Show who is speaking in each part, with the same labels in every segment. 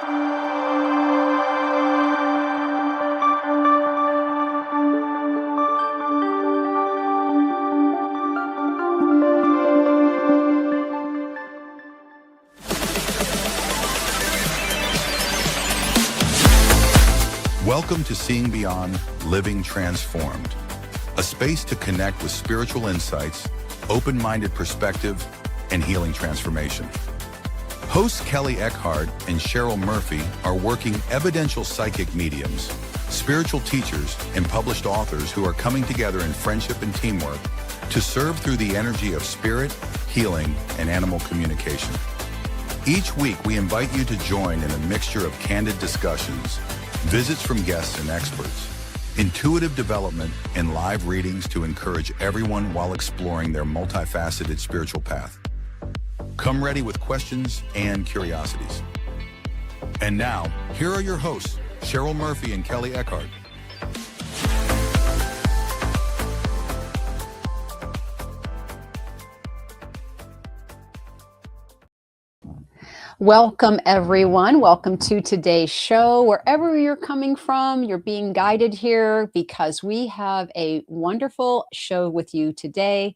Speaker 1: Welcome to Seeing Beyond, Living Transformed, a space to connect with spiritual insights, open-minded perspective, and healing transformation. Hosts Kelley Eckhart and Cheryl Murphy are working evidential psychic mediums, spiritual teachers, and published authors who are coming together in friendship and teamwork to serve through the energy of spirit, healing, and animal communication. Each week, we invite you to join in a mixture of candid discussions, visits from guests and experts, intuitive development, and live readings to encourage everyone while exploring their multifaceted spiritual path. Come ready with questions and curiosities. And now, here are your hosts, Cheryl Murphy and Kelley Eckhart.
Speaker 2: Welcome, everyone. Welcome to today's show. Wherever you're coming from, you're being guided here because we have a wonderful show with you today.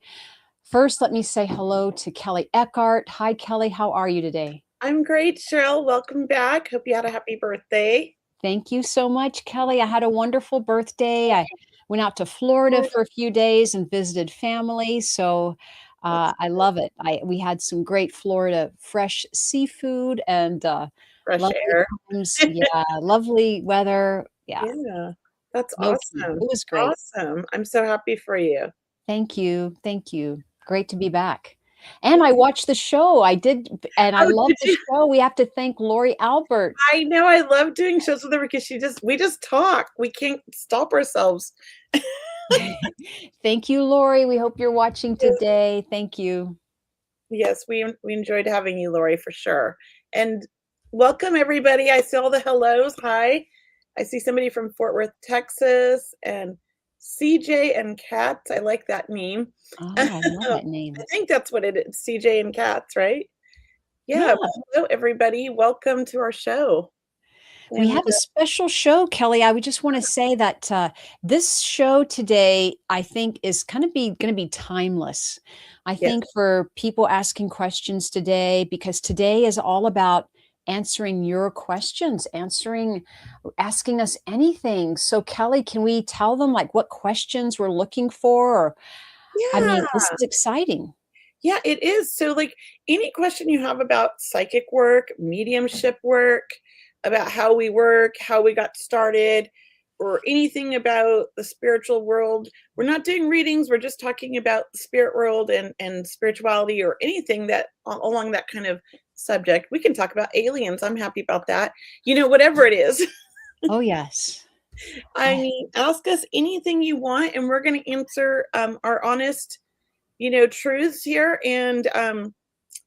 Speaker 2: First, let me say hello to Kelley Eckhart. Hi, Kelley. How are you today?
Speaker 3: I'm great, Cheryl. Welcome back. Hope you had a happy birthday.
Speaker 2: Thank you so much, Kelley. I had a wonderful birthday. I went out to Florida for a few days and visited family. So I love it. We had some great Florida fresh seafood and
Speaker 3: Fresh
Speaker 2: lovely
Speaker 3: air.
Speaker 2: times. Yeah, lovely weather. Yeah,
Speaker 3: Yeah, that's
Speaker 2: no,
Speaker 3: awesome.
Speaker 2: it was great.
Speaker 3: Awesome. I'm so happy for you.
Speaker 2: Thank you. Thank you. Great to be back. And I watched the show. I did, and I love the show. We have to thank Lori Albert.
Speaker 3: I know. I love doing shows with her because we just talk. We can't stop ourselves.
Speaker 2: Thank you, Lori. We hope you're watching today. Thank you.
Speaker 3: Yes, we enjoyed having you, Lori, for sure. And welcome, everybody. I see all the hellos. Hi. I see somebody from Fort Worth, Texas, and CJ and Cats. I like that name.
Speaker 2: Oh, I love that name.
Speaker 3: I think that's what it is, CJ and Cats, right? Yeah. Hello, everybody. Welcome to our show.
Speaker 2: We have a special show, Kelley. I would just want to say that this show today, I think, is going to be timeless. I think for people asking questions today, because today is all about answering your questions, asking us anything. So, Kelley, can we tell them like what questions we're looking for? Or, I mean, this is exciting.
Speaker 3: Yeah, it is. So, like any question you have about psychic work, mediumship work, about how we work, how we got started, or anything about the spiritual world. We're not doing readings. We're just talking about the spirit world and spirituality or anything that along that kind of subject. We can talk about aliens. I'm happy about that. You know, whatever it is.
Speaker 2: Oh, yes.
Speaker 3: I mean, ask us anything you want, and we're going to answer our honest, truths here. And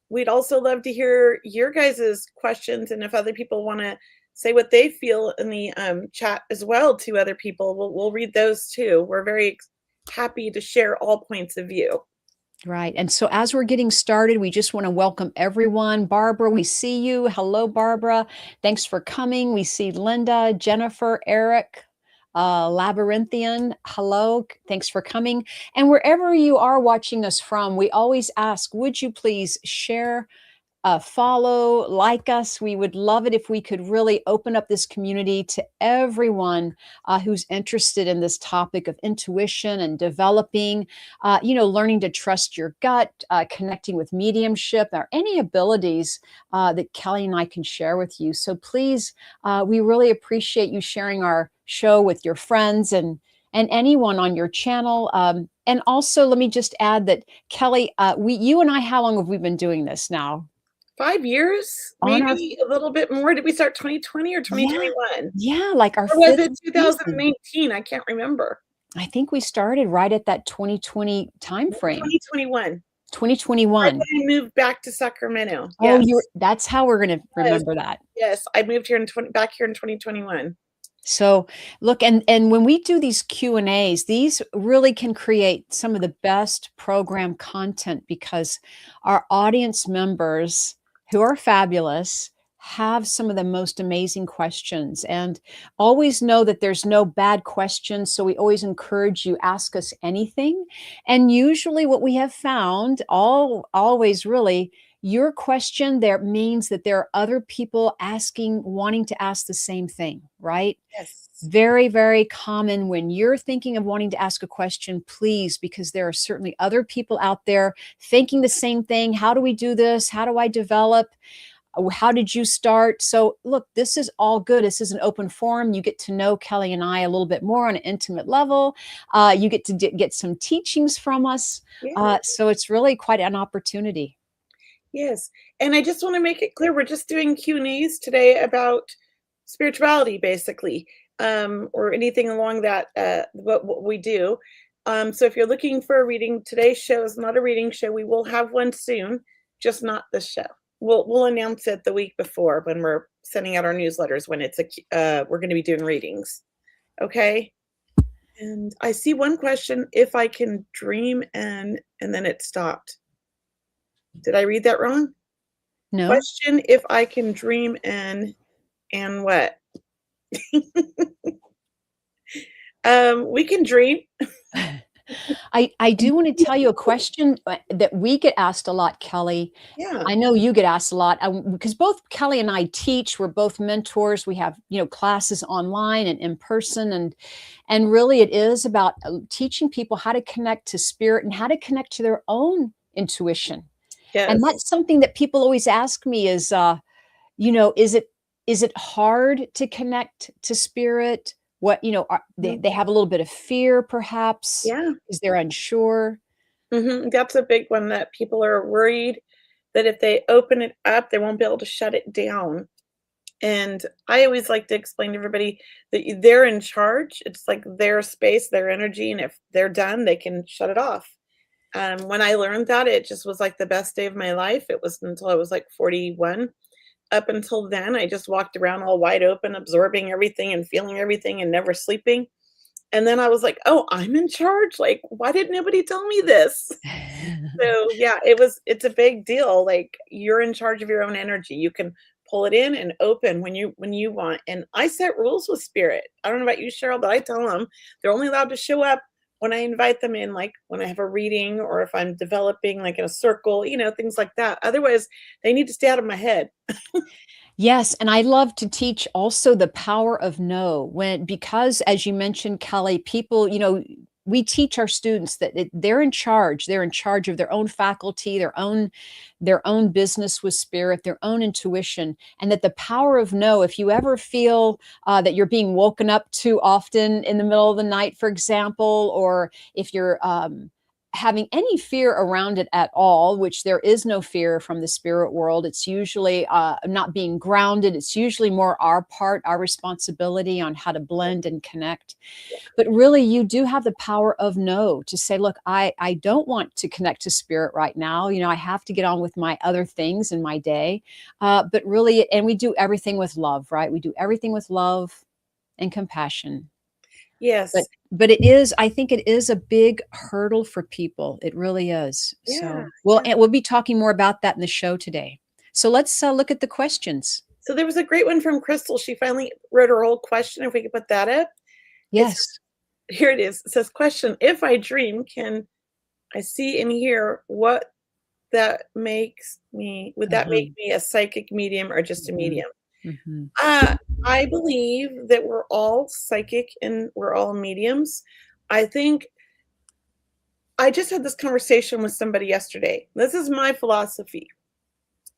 Speaker 3: we'd also love to hear your guys' questions, and if other people want to say what they feel in the chat as well to other people, we'll read those too. We're very happy to share all points of view.
Speaker 2: Right. And so as we're getting started, we just want to welcome everyone. Barbara, we see you. Hello, Barbara. Thanks for coming. We see Linda, Jennifer, Eric, Labyrinthian. Hello. Thanks for coming. And wherever you are watching us from, we always ask, would you please share, follow, like us? We would love it if we could really open up this community to everyone who's interested in this topic of intuition and developing, learning to trust your gut, connecting with mediumship, or any abilities that Kelley and I can share with you. So please, we really appreciate you sharing our show with your friends and anyone on your channel. And also, let me just add that, Kelley, you and I, how long have we been doing this now?
Speaker 3: 5 years, maybe a little bit more. Did we start 2020 or 2021?
Speaker 2: Yeah, like our
Speaker 3: or was it 2019? I can't remember.
Speaker 2: I think we started right at that 2020 time frame.
Speaker 3: 2021.
Speaker 2: 2021.
Speaker 3: Right when I moved back to Sacramento.
Speaker 2: Oh, that's how we're going to remember that.
Speaker 3: Yes, I moved here back here in 2021.
Speaker 2: So look, and when we do these Q&As, these really can create some of the best program content because our audience members, who are fabulous, have some of the most amazing questions, and always know that there's no bad questions. So we always encourage you, ask us anything. And usually what we have found, always really, your question there means that there are other people asking, wanting to ask the same thing, right?
Speaker 3: Yes.
Speaker 2: Very, very common when you're thinking of wanting to ask a question, please, because there are certainly other people out there thinking the same thing. How do we do this? How do I develop? How did you start? So, look, this is all good. This is an open forum. You get to know Kelley and I a little bit more on an intimate level. You get to get some teachings from us.
Speaker 3: Yeah.
Speaker 2: So, it's really quite an opportunity.
Speaker 3: Yes. And I just want to make it clear, we're just doing Q&As today about spirituality, basically, or anything along that, what we do. So if you're looking for a reading, today's show is not a reading show. We will have one soon, just not this show. We'll announce it the week before when we're sending out our newsletters, when it's we're going to be doing readings. Okay. And I see one question, if I can dream and then it stopped. Did I read that wrong?
Speaker 2: No.
Speaker 3: Question, if I can dream and what? We can dream.
Speaker 2: I do want to tell you a question that we get asked a lot, Kelley.
Speaker 3: Yeah.
Speaker 2: I know you get asked a lot because both Kelley and I teach. We're both mentors. We have, classes online and in person, and really it is about teaching people how to connect to spirit and how to connect to their own intuition.
Speaker 3: Yes.
Speaker 2: And that's something that people always ask me is, is it hard to connect to spirit? What, they have a little bit of fear, perhaps.
Speaker 3: Yeah.
Speaker 2: Is they're unsure.
Speaker 3: That's a big one, that people are worried that if they open it up, they won't be able to shut it down. And I always like to explain to everybody that they're in charge. It's like their space, their energy, and if they're done, they can shut it off. When I learned that, it just was like the best day of my life. It was until I was like 41. Up until then, I just walked around all wide open, absorbing everything and feeling everything and never sleeping. And then I was like, oh, I'm in charge. Like, why didn't nobody tell me this? So yeah, it's a big deal. Like, you're in charge of your own energy. You can pull it in and open when you want. And I set rules with spirit. I don't know about you, Cheryl, but I tell them they're only allowed to show up when I invite them in, like when I have a reading or if I'm developing like in a circle, things like that. Otherwise, they need to stay out of my head.
Speaker 2: Yes, and I love to teach also the power of no, because as you mentioned, Kelley, people, we teach our students that they're in charge. They're in charge of their own faculty, their own business with spirit, their own intuition, and that the power of no. If you ever feel that you're being woken up too often in the middle of the night, for example, or if you're having any fear around it at all, which there is no fear from the spirit world. It's usually not being grounded. It's usually more our responsibility on how to blend and connect. But really, you do have the power of no, to say, look, I don't want to connect to spirit right now. I have to get on with my other things in my day. But really, and we do everything with love, right? We do everything with love and compassion.
Speaker 3: Yes.
Speaker 2: But I think it is a big hurdle for people. It really is.
Speaker 3: Yeah,
Speaker 2: So we'll be talking more about that in the show today. So let's look at the questions.
Speaker 3: So there was a great one from Crystal. She finally wrote her whole question. If we could put that up.
Speaker 2: Yes.
Speaker 3: Here it is. It says, question, if I dream, can I see and hear what that makes me? Would that make me a psychic medium or just a medium? I believe that we're all psychic and we're all mediums. I think I just had this conversation with somebody yesterday. This is my philosophy.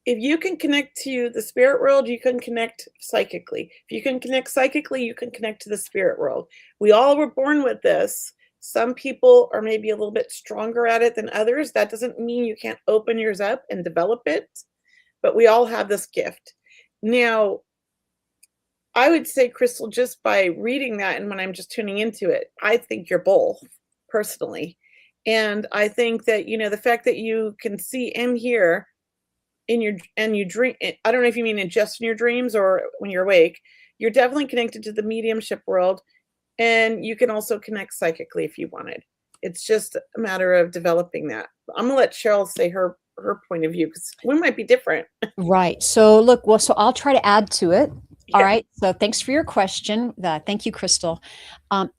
Speaker 3: If you can connect to the spirit world, you can connect psychically. If you can connect psychically, you can connect to the spirit world. We all were born with this. Some people are maybe a little bit stronger at it than others. That doesn't mean you can't open yours up and develop it, but we all have this gift. Now, I would say, Crystal, just by reading that and when I'm just tuning into it, I think you're both, personally. And I think that, the fact that you can see and hear and you dream, I don't know if you mean just in your dreams or when you're awake, you're definitely connected to the mediumship world. And you can also connect psychically if you wanted. It's just a matter of developing that. I'm going to let Cheryl say her her point of view, because we might be different.
Speaker 2: Right. So look, well, so I'll try to add to it. All
Speaker 3: Yeah.
Speaker 2: right. So thanks for your question. Thank you, Crystal.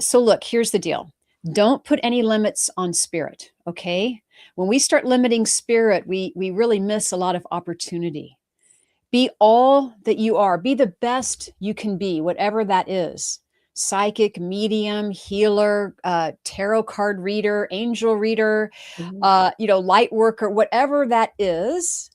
Speaker 2: So look, here's the deal. Don't put any limits on spirit. Okay. When we start limiting spirit, we really miss a lot of opportunity. Be all that you are. Be the best you can be, whatever that is. Psychic, medium, healer, tarot card reader, angel reader,
Speaker 3: Mhm.
Speaker 2: light worker, whatever that is,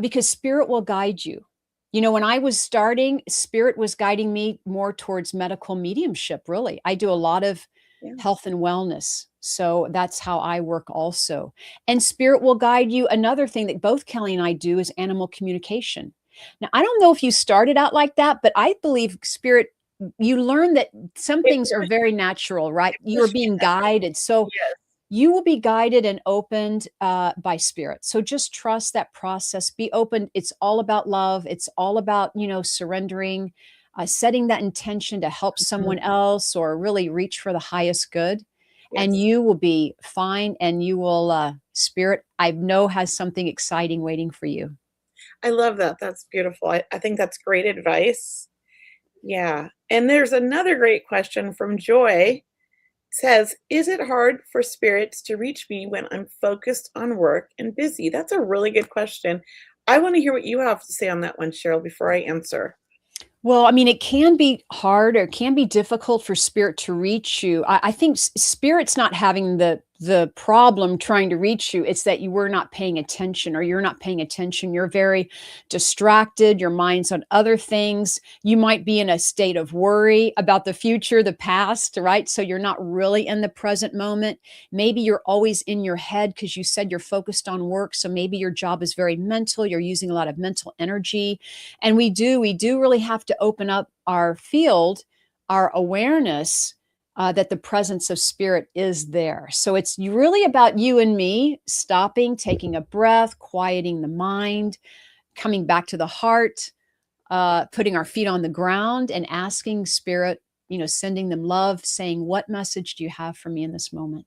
Speaker 2: because spirit will guide you. When I was starting, spirit was guiding me more towards medical mediumship, really. I do a lot of
Speaker 3: Yeah.
Speaker 2: health and wellness. So that's how I work also. And spirit will guide you. Another thing that both Kelley and I do is animal communication. Now, I don't know if you started out like that, but I believe spirit, you learn that some
Speaker 3: It
Speaker 2: things are
Speaker 3: pushed
Speaker 2: very natural, right? You are
Speaker 3: pushed me
Speaker 2: being
Speaker 3: that way.
Speaker 2: guided. So
Speaker 3: Yes.
Speaker 2: you will be guided and opened by spirit. So just trust that process. Be open. It's all about love. It's all about, surrendering, setting that intention to help
Speaker 3: Mhm.
Speaker 2: someone else or really reach for the highest good. And
Speaker 3: Yes.
Speaker 2: you will be fine. And you will, spirit, I know has something exciting waiting for you.
Speaker 3: I love that. That's beautiful. I think that's great advice. Yeah. And there's another great question from Joy. Says, is it hard for spirits to reach me when I'm focused on work and busy? That's a really good question. I want to hear what you have to say on that one, Cheryl, before I answer.
Speaker 2: Well, I mean, it can be hard or it can be difficult for spirit to reach you. I think spirit's not having the problem trying to reach you. It's that you were not paying attention or you're not paying attention. You're very distracted. Your mind's on other things. You might be in a state of worry about the future, the past, right? So you're not really in the present moment. Maybe you're always in your head because you said you're focused on work. So maybe your job is very mental. You're using a lot of mental energy. And we do really have to open up our field, our awareness, that the presence of spirit is there. So it's really about you and me stopping, taking a breath, quieting the mind, coming back to the heart, putting our feet on the ground and asking spirit, sending them love, saying, what message do you have for me in this moment?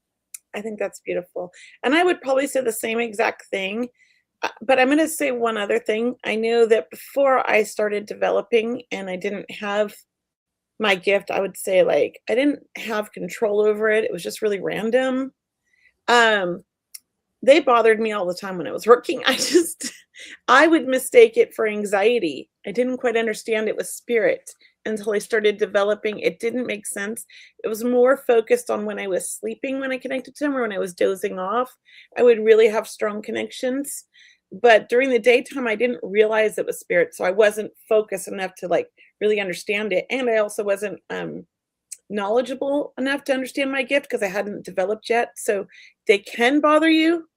Speaker 3: I think that's beautiful. And I would probably say the same exact thing. But I'm going to say one other thing. I know that before I started developing and I didn't have my gift, I would say like I didn't have control over it. It was just really random. Um, they bothered me all the time when I was working. I would mistake it for anxiety. I didn't quite understand it was spirit until I started developing. It didn't make sense. It was more focused on when I was sleeping when I connected to them or when I was dozing off. I would really have strong connections. But during the daytime, I didn't realize it was spirit. So I wasn't focused enough to like really understand it. And I also wasn't knowledgeable enough to understand my gift because I hadn't developed yet. So they can bother you.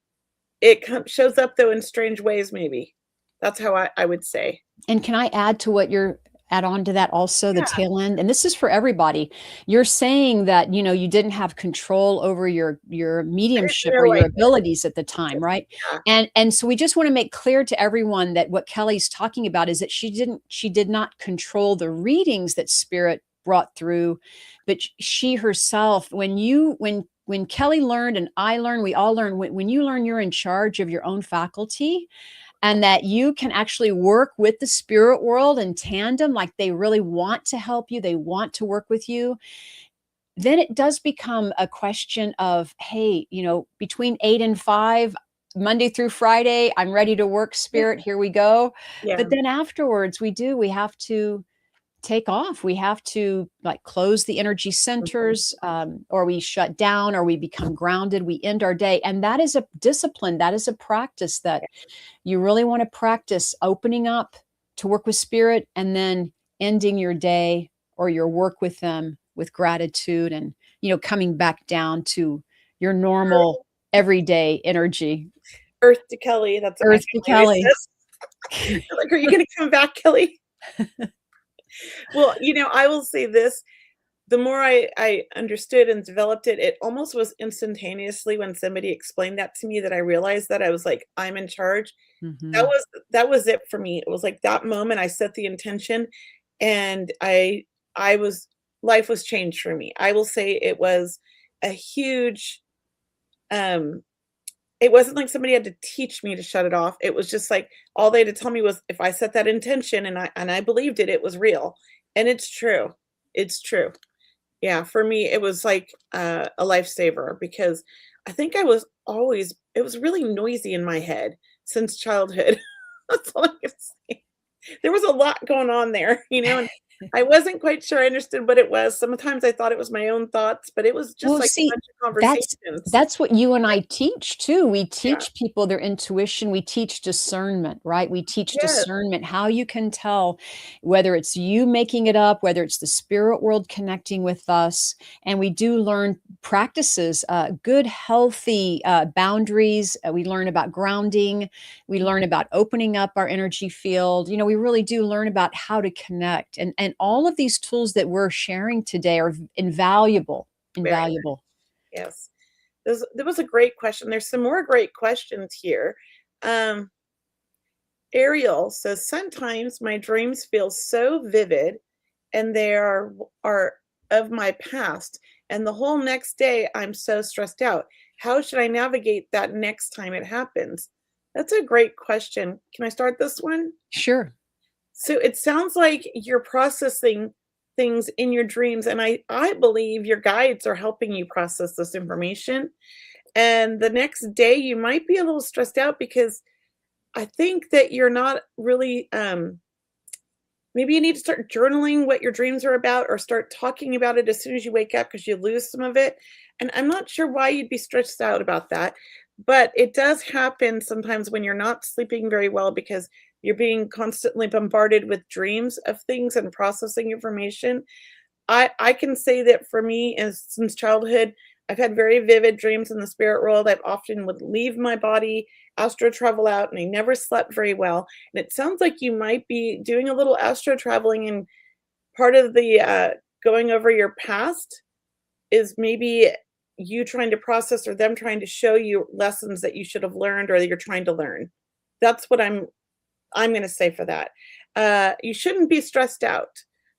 Speaker 3: Shows up though in strange ways, maybe. That's how I would say.
Speaker 2: And can I add to what you're add on to that also, the
Speaker 3: Yeah,
Speaker 2: tail end? And this is for everybody. You're saying that, you didn't have control over your
Speaker 3: I didn't
Speaker 2: mediumship or
Speaker 3: know I
Speaker 2: your
Speaker 3: did.
Speaker 2: abilities at the time, right?
Speaker 3: Yeah,
Speaker 2: And so we just want to make clear to everyone that what Kelley's talking about is that she did not control the readings that spirit brought through, but she herself, when Kelley learned and I learned, we all learn when you learn you're in charge of your own faculty, and that you can actually work with the spirit world in tandem, like they really want to help you, they want to work with you, then it does become a question of, hey, between 8 and 5, Monday through Friday, I'm ready to work, spirit, here we go.
Speaker 3: yeah.
Speaker 2: But then afterwards, we have to take off. We have to like close the energy
Speaker 3: Mhm.
Speaker 2: centers, or we shut down, or we become grounded. We end our day. And that is a discipline. That is a practice that you really want to practice opening up to work with spirit and then ending your day or your work with them with gratitude and, coming back down to your normal everyday energy.
Speaker 3: Earth to Kelly. That's what my
Speaker 2: Earth to
Speaker 3: family always
Speaker 2: Kelley.
Speaker 3: says. They're like, are you going to come back, Kelly? Well, I will say this. The more I understood and developed it, it almost was instantaneously when somebody explained that to me that I realized that I was like, I'm in charge. That
Speaker 2: Mhm.
Speaker 3: was that was it for me. It was like that moment I set the intention and I was life was changed for me. I will say it was a huge um it wasn't like somebody had to teach me to shut it off. It was just like all they had to tell me was if I set that intention and I believed it, it was real. And it's true. It's true. Yeah, for me, it was like a lifesaver because I think I was always, it was really noisy in my head since childhood. That's all I can say. There was a lot going on there, and I wasn't quite sure I understood what it was. Sometimes I thought it was my own thoughts, but it was just
Speaker 2: Well,
Speaker 3: like a
Speaker 2: see,
Speaker 3: bunch of
Speaker 2: that's
Speaker 3: conversations.
Speaker 2: that's what you and I teach too. We
Speaker 3: Yeah.
Speaker 2: teach people their intuition. We teach discernment, right? We teach
Speaker 3: Yes.
Speaker 2: discernment, how you can tell whether it's you making it up, whether it's the spirit world connecting with us. And we do learn practices, good, healthy boundaries. We learn about grounding. We learn about opening up our energy field. We really do learn about how to connect. And all of these tools that we're sharing today are invaluable.
Speaker 3: Very.
Speaker 2: Invaluable.
Speaker 3: Yes. There was a great question. There's some more great questions here. Um, Ariel says, sometimes my dreams feel so vivid and are of my past. And the whole next day, I'm so stressed out. How should I navigate that next time it happens? That's a great question. Can I start this one?
Speaker 2: Sure.
Speaker 3: So it sounds like you're processing things in your dreams, and I believe your guides are helping you process this information. And the next day, you might be a little stressed out because I think that you're not really. Maybe you need to start journaling what your dreams are about, or start talking about it as soon as you wake up because you lose some of it. And I'm not sure why you'd be stressed out about that, but it does happen sometimes when you're not sleeping very well because you're being constantly bombarded with dreams of things and processing information. I can say that for me, as since childhood, I've had very vivid dreams in the spirit world. I've often would leave my body, astro travel out, and I never slept very well. And it sounds like you might be doing a little astro traveling, and part of the going over your past is maybe you trying to process or them trying to show you lessons that you should have learned or that you're trying to learn. That's what I'm going to say for that. You shouldn't be stressed out.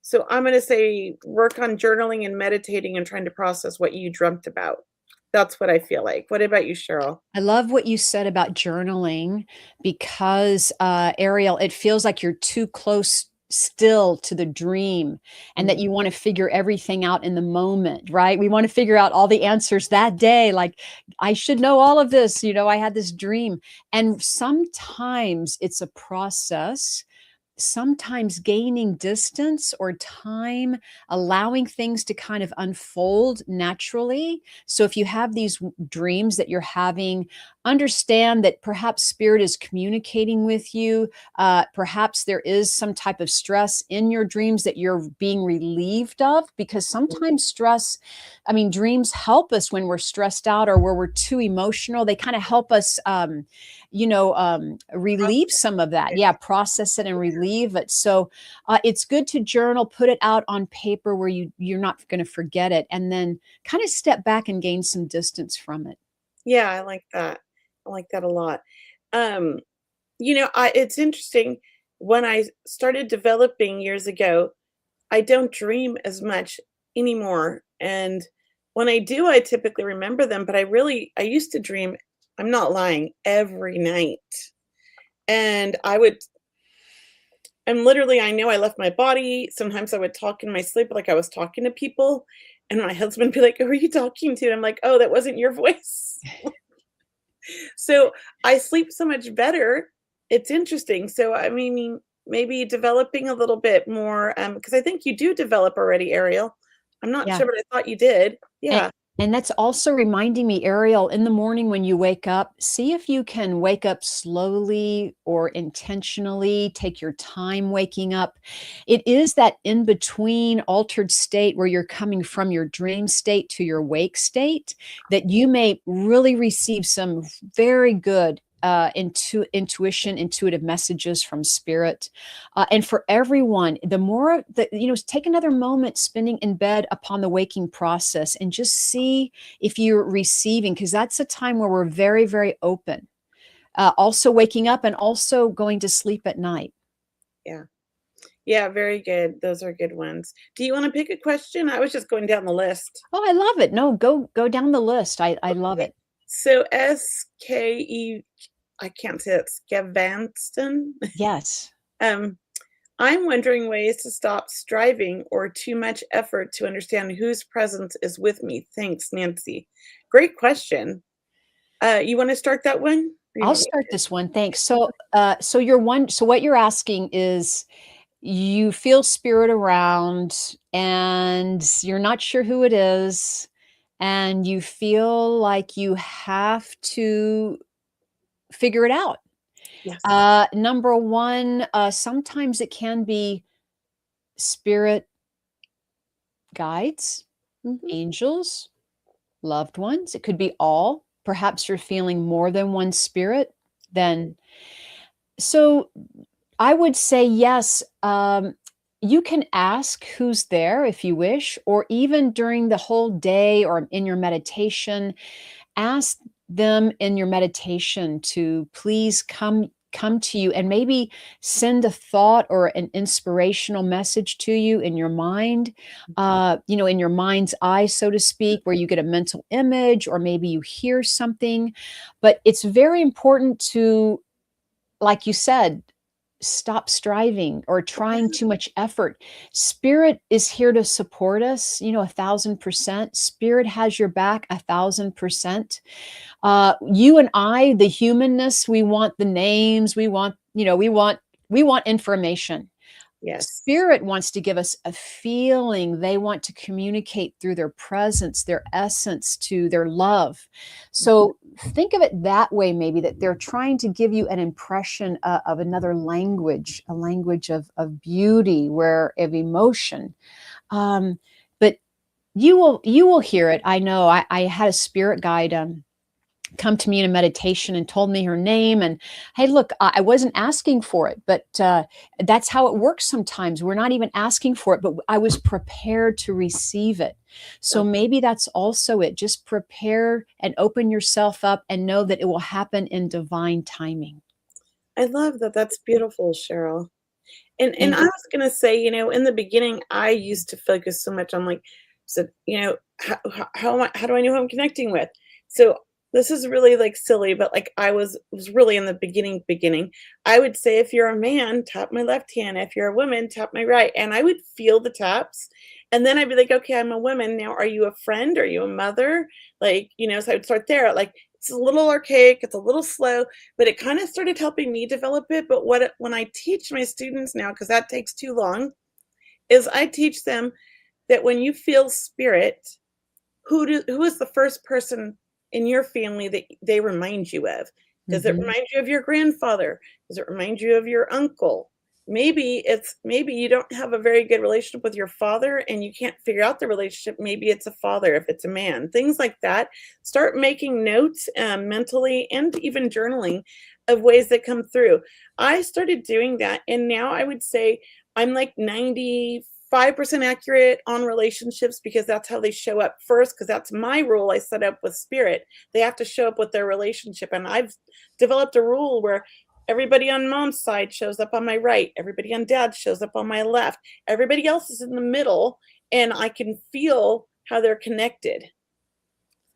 Speaker 3: So I'm going to say work on journaling and meditating and trying to process what you dreamt about. That's what I feel like. What about you, Cheryl?
Speaker 2: I love what you said about journaling because, Ariel, it feels like you're too close still to the dream and that
Speaker 3: Mhm.
Speaker 2: you want to figure everything out in the moment, right? We want to figure out all the answers that day. Like, I should know all of this. I had this dream. And sometimes it's a process, sometimes gaining distance or time, allowing things to kind of unfold naturally. So if you have these dreams that you're having, understand that perhaps spirit is communicating with you. Perhaps there is some type of stress in your dreams that you're being relieved of, because sometimes stress, I mean, dreams help us when we're stressed out or where we're too emotional. They kind of help us relieve some of that. Yeah, process it and relieve it. So it's good to journal, put it out on paper where you're not going to forget it, and then kind of step back and gain some distance from it.
Speaker 3: Yeah, I like that. I like that a lot. Um, it's interesting. When I started developing years ago, I don't dream as much anymore. And when I do, I typically remember them, but I used to dream, I'm not lying, every night. And and literally, I know I left my body. Sometimes I would talk in my sleep like I was talking to people. And my husband would be like, "Who are you talking to?" And I'm like, "Oh, that wasn't your voice." So I sleep so much better. It's interesting. So, I mean, maybe developing a little bit more, because I think you do develop already, Ariel. I'm not
Speaker 2: Yeah.
Speaker 3: sure, but I thought you did.
Speaker 2: And
Speaker 3: Yeah.
Speaker 2: and that's also reminding me, Ariel, in the morning when you wake up, see if you can wake up slowly or intentionally, take your time waking up. It is that in between altered state where you're coming from your dream state to your wake state that you may really receive some very good intuition, intuitive messages from spirit. And for everyone, the more that, take another moment spending in bed upon the waking process and just see if you're receiving, because that's a time where we're very, very open. Also waking up and also going to sleep at night.
Speaker 3: Yeah. Yeah. Very good. Those are good ones. Do you want to pick a question? I was just going down the list.
Speaker 2: Oh, I love it. No, go down the list. I love
Speaker 3: Okay.
Speaker 2: it.
Speaker 3: So SKE, I can't say that, Skavanston.
Speaker 2: Yes.
Speaker 3: Um, I'm wondering ways to stop striving or too much effort to understand whose presence is with me. Thanks, Nancy. Great question. You want to start that one? Or you
Speaker 2: I'll
Speaker 3: want me
Speaker 2: start this one. Thanks. So what you're asking is you feel spirit around and you're not sure who it is, and you feel like you have to figure it out.
Speaker 3: Yes.
Speaker 2: Number one, sometimes it can be spirit guides,
Speaker 3: Mhm.
Speaker 2: angels, loved ones. It could be all. Perhaps you're feeling more than one spirit. Then, so I would say yes. You can ask who's there if you wish, or even during the whole day or in your meditation, ask them in your meditation to please come to you and maybe send a thought or an inspirational message to you in your mind, in your mind's eye, so to speak, where you get a mental image or maybe you hear something. But it's very important to, like you said, stop striving or trying too much effort. Spirit is here to support us, 1,000%. Spirit has your back 1,000%. You and I, the humanness, we want the names, we want information.
Speaker 3: Yes.
Speaker 2: Spirit wants to give us a feeling. They want to communicate through their presence, their essence, to their love. So think of it that way, maybe that they're trying to give you an impression of another language, a language of beauty, where of emotion. But you will hear it. I know. I had a spirit guide come to me in a meditation and told me her name. And hey, look, I wasn't asking for it, but that's how it works sometimes. We're not even asking for it, but I was prepared to receive it. So
Speaker 3: Okay.
Speaker 2: maybe that's also it. Just prepare and open yourself up and know that it will happen in divine timing.
Speaker 3: I love that. That's beautiful, Cheryl. And
Speaker 2: Thank
Speaker 3: I
Speaker 2: you.
Speaker 3: was gonna say, in the beginning, I used to focus so much on like, so how do I know who I'm connecting with? So this is really like silly, but like I was really in the beginning. I would say if you're a man, tap my left hand. If you're a woman, tap my right. And I would feel the taps. And then I'd be like, okay, I'm a woman. Now, are you a friend? Are you a mother? Like, so I would start there. Like, it's a little archaic, it's a little slow, but it kind of started helping me develop it. But when I teach my students now, because that takes too long, is I teach them that when you feel spirit, who is the first person in your family that they remind you of? Does it
Speaker 2: Mhm.
Speaker 3: remind you of your grandfather? Does it remind you of your uncle? Maybe you don't have a very good relationship with your father and you can't figure out the relationship. Maybe it's a father if it's a man. Things like that. Start making notes mentally and even journaling of ways that come through. I started doing that, and now I would say I'm like 95% accurate on relationships because that's how they show up first, because that's my rule I set up with spirit. They have to show up with their relationship. And I've developed a rule where everybody on mom's side shows up on my right, everybody on dad's shows up on my left, everybody else is in the middle, and I can feel how they're connected.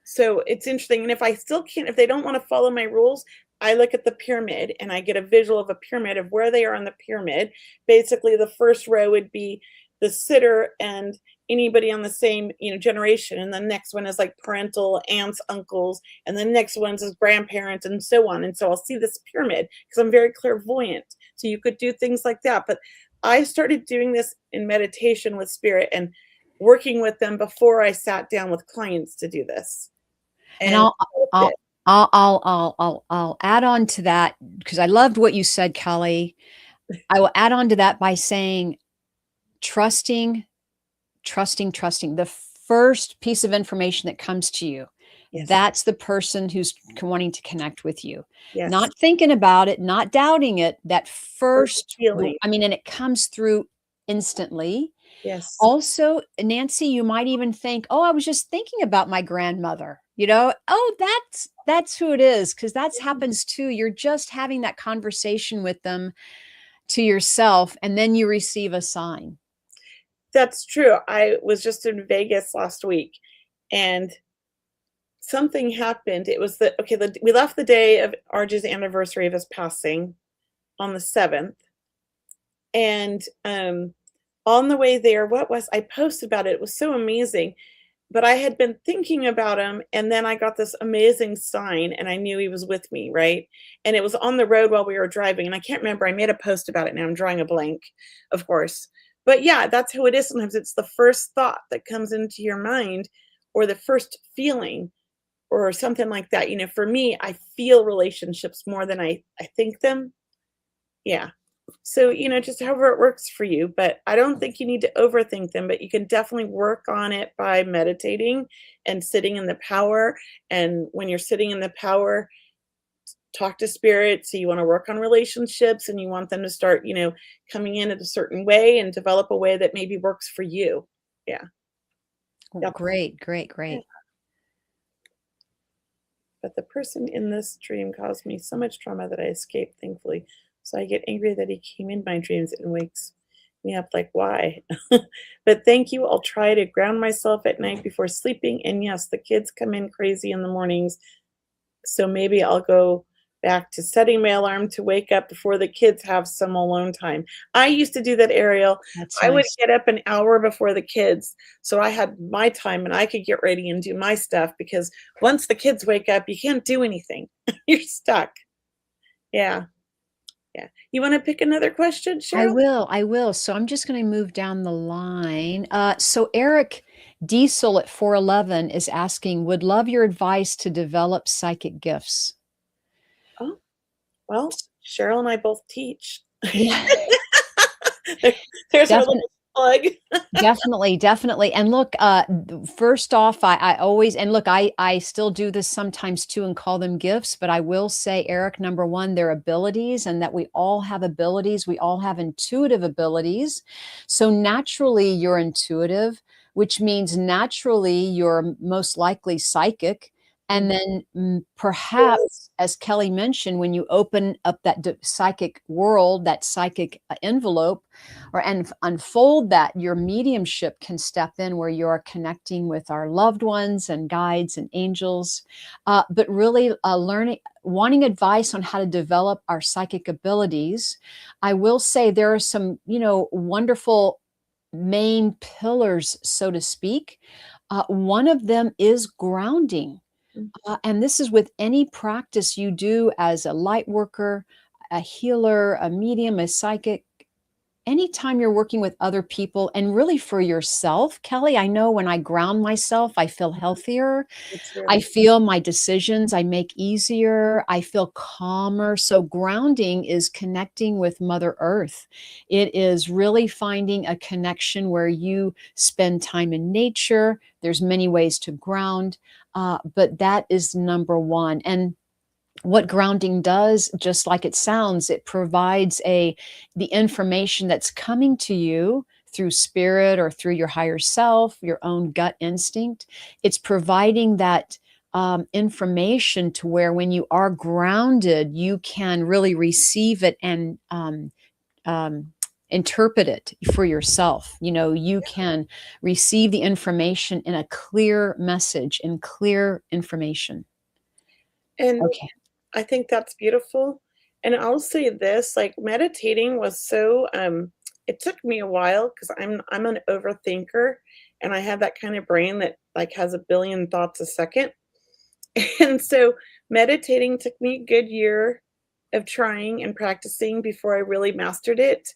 Speaker 3: So it's interesting. And if I still can't, if they don't want to follow my rules, I look at the pyramid and I get a visual of a pyramid of where they are on the pyramid. Basically, the first row would be the sitter and anybody on the same, generation. And the next one is like parental aunts, uncles, and the next one's is grandparents and so on. And so I'll see this pyramid because I'm very clairvoyant. So you could do things like that. But I started doing this in meditation with spirit and working with them before I sat down with clients to do this.
Speaker 2: And
Speaker 3: And
Speaker 2: I'll I'll I'll add on to that because I loved what you said, Kelly. I will add on to that by saying trusting, trusting. The first piece of information that comes to you,
Speaker 3: yes,
Speaker 2: that's the person who's wanting to connect with you.
Speaker 3: yes,
Speaker 2: Not thinking about it, not doubting it. That
Speaker 3: first
Speaker 2: first,
Speaker 3: feeling.
Speaker 2: I mean, and it comes through instantly.
Speaker 3: Yes.
Speaker 2: Also, Nancy, you might even think, "Oh, I was just thinking about my grandmother." "Oh, that's who it is," because that happens too. You're just having that conversation with them to yourself, and then you receive a sign.
Speaker 3: That's true. I was just in Vegas last week, and something happened. It was we left the day of Arj's anniversary of his passing on the 7th. And on the way there, I posted about it. It was so amazing. But I had been thinking about him, and then I got this amazing sign, and I knew he was with me, right? And it was on the road while we were driving, and I can't remember. I made a post about it. Now I'm drawing a blank, of course. But yeah, that's how it is. Sometimes it's the first thought that comes into your mind, or the first feeling, or something like that. You know, for me, I feel relationships more than I think them. Yeah. So, you know, just however it works for you, but I don't think you need to overthink them, but you can definitely work on it by meditating and sitting in the power. And when you're sitting in the power, talk to spirit. So you want to work on relationships and you want them to start, you know, coming in at a certain way and develop a way that maybe works for you. Yeah. Yep.
Speaker 2: Great, great,
Speaker 3: Yeah.
Speaker 2: great.
Speaker 3: But the person in this dream caused me so much trauma that I escaped, thankfully. So I get angry that he came in my dreams and wakes me up like, why? But thank you. I'll try to ground myself at night before sleeping. And yes, the kids come in crazy in the mornings. So maybe I'll go back to setting my alarm to wake up before the kids have some alone time. I used to do that, Ariel.
Speaker 2: That's
Speaker 3: I would
Speaker 2: nice.
Speaker 3: get up an hour before the kids, so I had my time and I could get ready and do my stuff, because once the kids wake up, you can't do anything. You're stuck. Yeah. Yeah. You want to pick another question, Cheryl?
Speaker 2: I will. So I'm just going to move down the line. So Eric Diesel at 411 is asking, would love your advice to develop psychic gifts.
Speaker 3: Oh, well, Cheryl and I both teach.
Speaker 2: Yeah.
Speaker 3: There's our
Speaker 2: Definitely.
Speaker 3: little plug.
Speaker 2: Definitely. And look, first off, I always, and look, I still do this sometimes too and call them gifts, but I will say, Eric, number one, they're abilities, and that we all have abilities. We all have intuitive abilities. So naturally you're intuitive, which means naturally you're most likely psychic. And then perhaps, as Kelley mentioned, when you open up that psychic world, that psychic envelope, and unfold that, your mediumship can step in where you are connecting with our loved ones and guides and angels. But really wanting advice on how to develop our psychic abilities, I will say there are some, wonderful main pillars, so to speak. One of them is grounding. And this is with any practice you do as a light worker, a healer, a medium, a psychic. Anytime you're working with other people and really for yourself, Kelley, I know when I ground myself, I feel healthier. I feel my decisions I make easier. I feel calmer. So grounding is connecting with Mother Earth. It is really finding a connection where you spend time in nature. There's many ways to ground, but that is number one. And what grounding does, just like it sounds, it provides the information that's coming to you through spirit or through your higher self, your own gut instinct. It's providing that information to where when you are grounded, you can really receive it and interpret it for yourself. You can receive the information in a clear message and clear information.
Speaker 3: And
Speaker 2: Okay.
Speaker 3: I think that's beautiful. And I'll say this, like, meditating was so it took me a while, because I'm an overthinker, and I have that kind of brain that like has a billion thoughts a second. And so meditating took me a good year of trying and practicing before I really mastered it.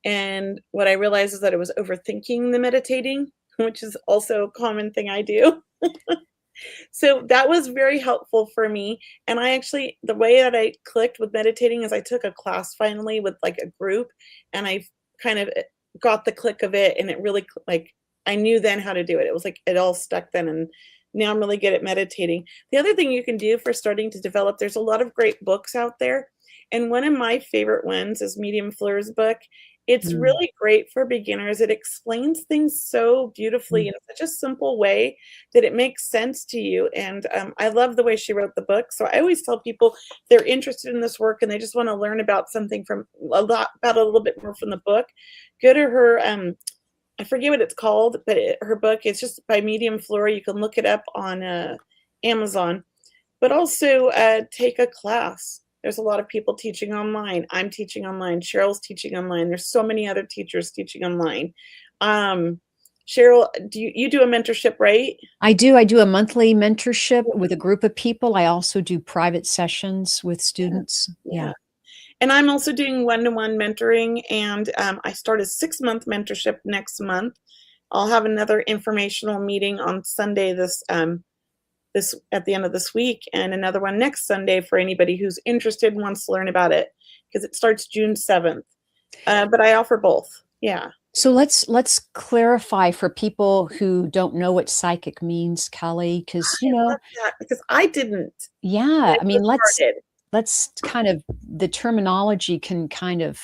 Speaker 3: And what I realized is that I was overthinking the meditating, which is also a common thing I do. So that was very helpful for me. And the way that I clicked with meditating is I took a class finally with like a group, and I kind of got the click of it. And it really, like, I knew then how to do it. It was like, it all stuck then. And now I'm really good at meditating. The other thing you can do for starting to develop, there's a lot of great books out there. And one of my favorite ones is Medium Fleur's book. It's really great for beginners. It explains things so beautifully in such a simple way that it makes sense to you. And I love the way she wrote the book. So I always tell people, if they're interested in this work and they just want to learn about something about a little bit more from the book, go to her. I forget what it's called, but her book is just by Medium Fleur. You can look it up on Amazon, but also take a class. There's a lot of people teaching online. I'm teaching online. Cheryl's teaching online. There's so many other teachers teaching online. Cheryl, you do a mentorship, right?
Speaker 2: I do. I do a monthly mentorship with a group of people. I also do private sessions with students.
Speaker 3: Yeah.
Speaker 2: Yeah.
Speaker 3: And I'm also doing one-to-one mentoring, and I start a 6-month mentorship next month. I'll have another informational meeting on Sunday this at the end of this week, and another one next Sunday for anybody who's interested and wants to learn about it, because it starts June 7th. But I offer both. Yeah.
Speaker 2: So let's clarify for people who don't know what psychic means, Kelley, because
Speaker 3: I love that because I didn't when
Speaker 2: yeah,
Speaker 3: I
Speaker 2: I mean,
Speaker 3: first started.
Speaker 2: let's kind of the terminology can kind of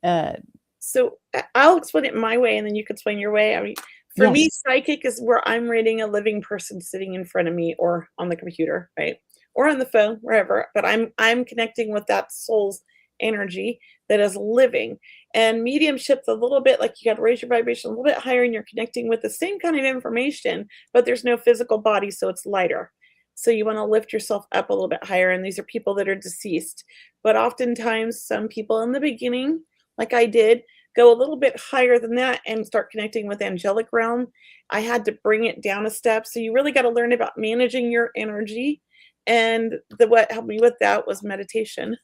Speaker 2: uh
Speaker 3: So I'll explain it my way, and then you can explain your way. I mean, for me,
Speaker 2: yes.
Speaker 3: psychic is where I'm reading a living person sitting in front of me, or on the computer, right, or on the phone, wherever. But I'm connecting with that soul's energy that is living. And mediumship's a little bit like you got to raise your vibration a little bit higher, and you're connecting with the same kind of information, but there's no physical body, so it's lighter. So you want to lift yourself up a little bit higher. And these are people that are deceased, but oftentimes some people in the beginning, like I did, go a little bit higher than that and start connecting with angelic realm. I had to bring it down a step. So you really got to learn about managing your energy. And what helped me with that was meditation.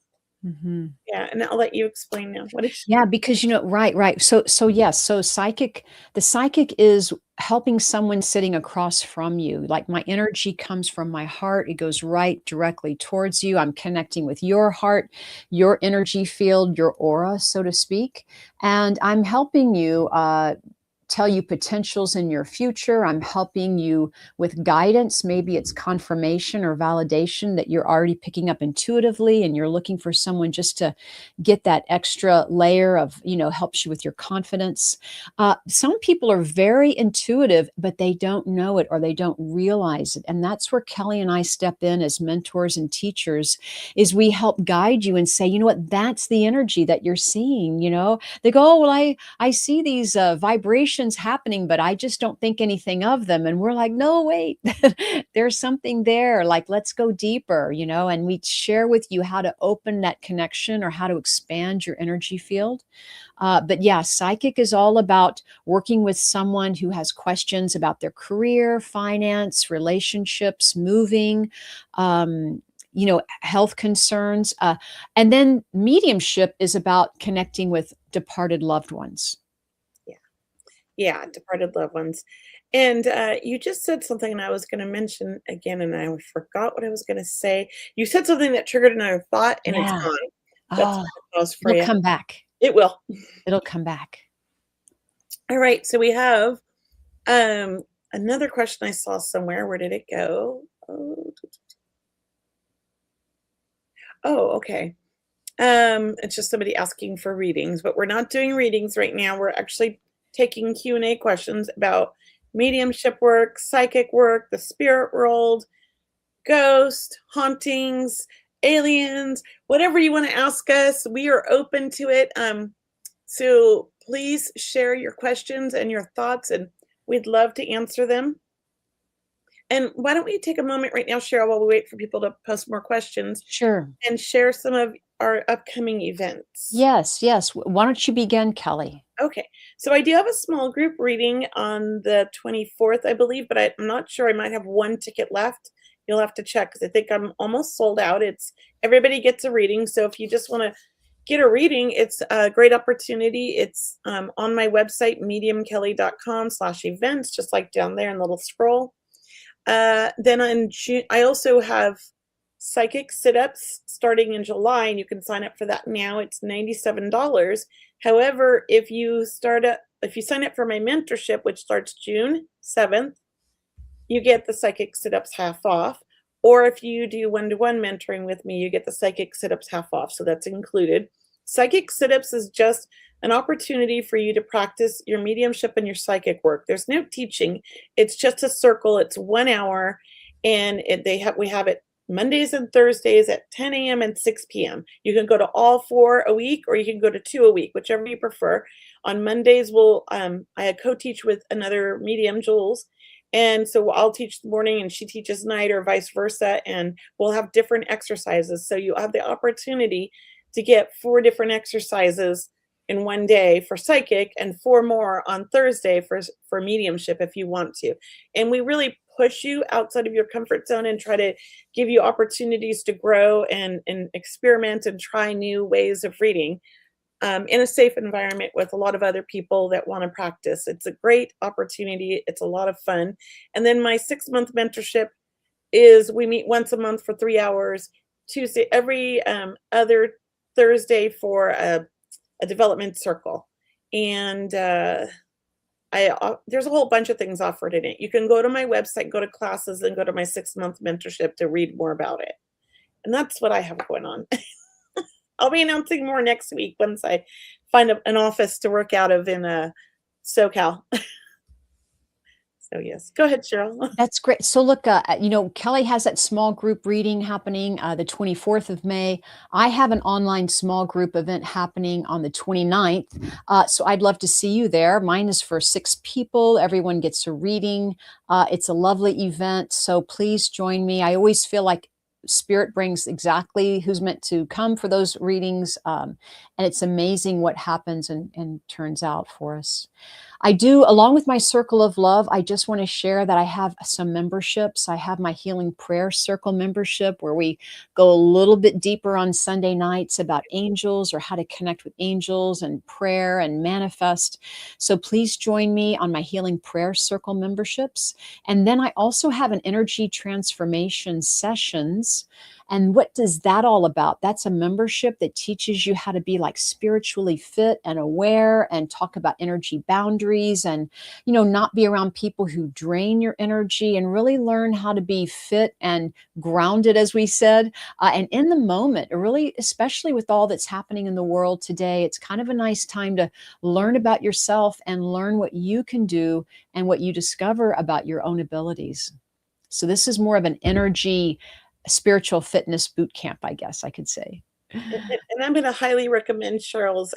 Speaker 2: Mhm.
Speaker 3: Yeah. And I'll let you explain now. What is
Speaker 2: Yeah, because right. So yes, so the psychic is helping someone sitting across from you. Like my energy comes from my heart, it goes right directly towards you. I'm connecting with your heart, your energy field, your aura, so to speak, and I'm helping you tell you potentials in your future. I'm helping you with guidance. Maybe it's confirmation or validation that you're already picking up intuitively and you're looking for someone just to get that extra layer of, helps you with your confidence. Some people are very intuitive, but they don't know it or they don't realize it. And that's where Kelley and I step in as mentors and teachers is we help guide you and say, you know what, that's the energy that you're seeing. They go, oh, well, I see these vibrations happening, but I just don't think anything of them. And we're like, no, wait, there's something there. Like, let's go deeper, and we share with you how to open that connection or how to expand your energy field. But yeah, psychic is all about working with someone who has questions about their career, finance, relationships, moving, health concerns. And then mediumship is about connecting with departed loved ones.
Speaker 3: Yeah. Yeah. Departed loved ones. And you just said something, and I was going to mention again, and I forgot what I was going to say. You said something that triggered another thought, and it's
Speaker 2: Yeah.
Speaker 3: gone. That's
Speaker 2: Oh,
Speaker 3: why I paused for
Speaker 2: it'll
Speaker 3: you.
Speaker 2: come back.
Speaker 3: It will.
Speaker 2: It'll come back.
Speaker 3: All right. So we have another question I saw somewhere. Where did it go? Oh, okay. It's just somebody asking for readings, but we're not doing readings right now. We're actually taking Q&A questions about mediumship work, psychic work, the spirit world, ghost, hauntings, aliens, whatever you want to ask us. We are open to it. So please share your questions and your thoughts, and we'd love to answer them. And why don't we take a moment right now, Cheryl, while we wait for people to post more questions,
Speaker 2: Sure.
Speaker 3: and share some of our upcoming events.
Speaker 2: Yes, yes. Why don't you begin, Kelley?
Speaker 3: Okay, so I do have a small group reading on the 24th, I believe, but I'm not sure. I might have one ticket left. You'll have to check because I think I'm almost sold out. It's everybody gets a reading, so if you just want to get a reading, it's a great opportunity. It's on my website, mediumkelley.com/events, just like down there in the little scroll. Then in June, I also have psychic sit-ups starting in July, and you can sign up for that now. It's $97. However, if you sign up for my mentorship, which starts June 7th, you get the psychic sit-ups half off. Or if you do one-to-one mentoring with me, you get the psychic sit-ups half off. So that's included. Psychic sit-ups is just an opportunity for you to practice your mediumship and your psychic work. There's no teaching. It's just a circle. It's 1 hour, and we have it Mondays and Thursdays at 10 a.m. and 6 p.m. You can go to all 4 a week, or you can go to 2 a week, whichever you prefer. On Mondays, I co-teach with another medium, Jules, And so I'll teach the morning and she teaches night or vice versa. And we'll have different exercises. So you have the opportunity to get 4 different exercises in one day for psychic and 4 more on Thursday for mediumship if you want to. And we really push you outside of your comfort zone and try to give you opportunities to grow and experiment and try new ways of reading in a safe environment with a lot of other people that want to practice. It's a great opportunity. It's a lot of fun. And then my 6-month mentorship is we meet once a month for 3 hours, Tuesday, every other Thursday for a development circle. And there's a whole bunch of things offered in it. You can go to my website, go to classes, and go to my 6-month mentorship to read more about it. And that's what I have going on. I'll be announcing more next week once I find an office to work out of in SoCal. So yes, go ahead, Cheryl.
Speaker 2: That's great. So look, Kelley has that small group reading happening the 24th of May. I have an online small group event happening on the 29th. So I'd love to see you there. Mine is for 6 people. Everyone gets a reading. It's a lovely event. So please join me. I always feel like Spirit brings exactly who's meant to come for those readings. And it's amazing what happens and turns out for us. I do, along with my Circle of Love, I just want to share that I have some memberships. I have my Healing Prayer Circle membership where we go a little bit deeper on Sunday nights about angels or how to connect with angels and prayer and manifest. So please join me on my Healing Prayer Circle memberships. And then I also have an energy transformation sessions. And what does that all about? That's a membership that teaches you how to be like spiritually fit and aware and talk about energy boundaries and, not be around people who drain your energy and really learn how to be fit and grounded, as we said, and in the moment, really, especially with all that's happening in the world today, it's kind of a nice time to learn about yourself and learn what you can do and what you discover about your own abilities. So this is more of an energy spiritual fitness boot camp, I guess I could say.
Speaker 3: And I'm going to highly recommend Cheryl's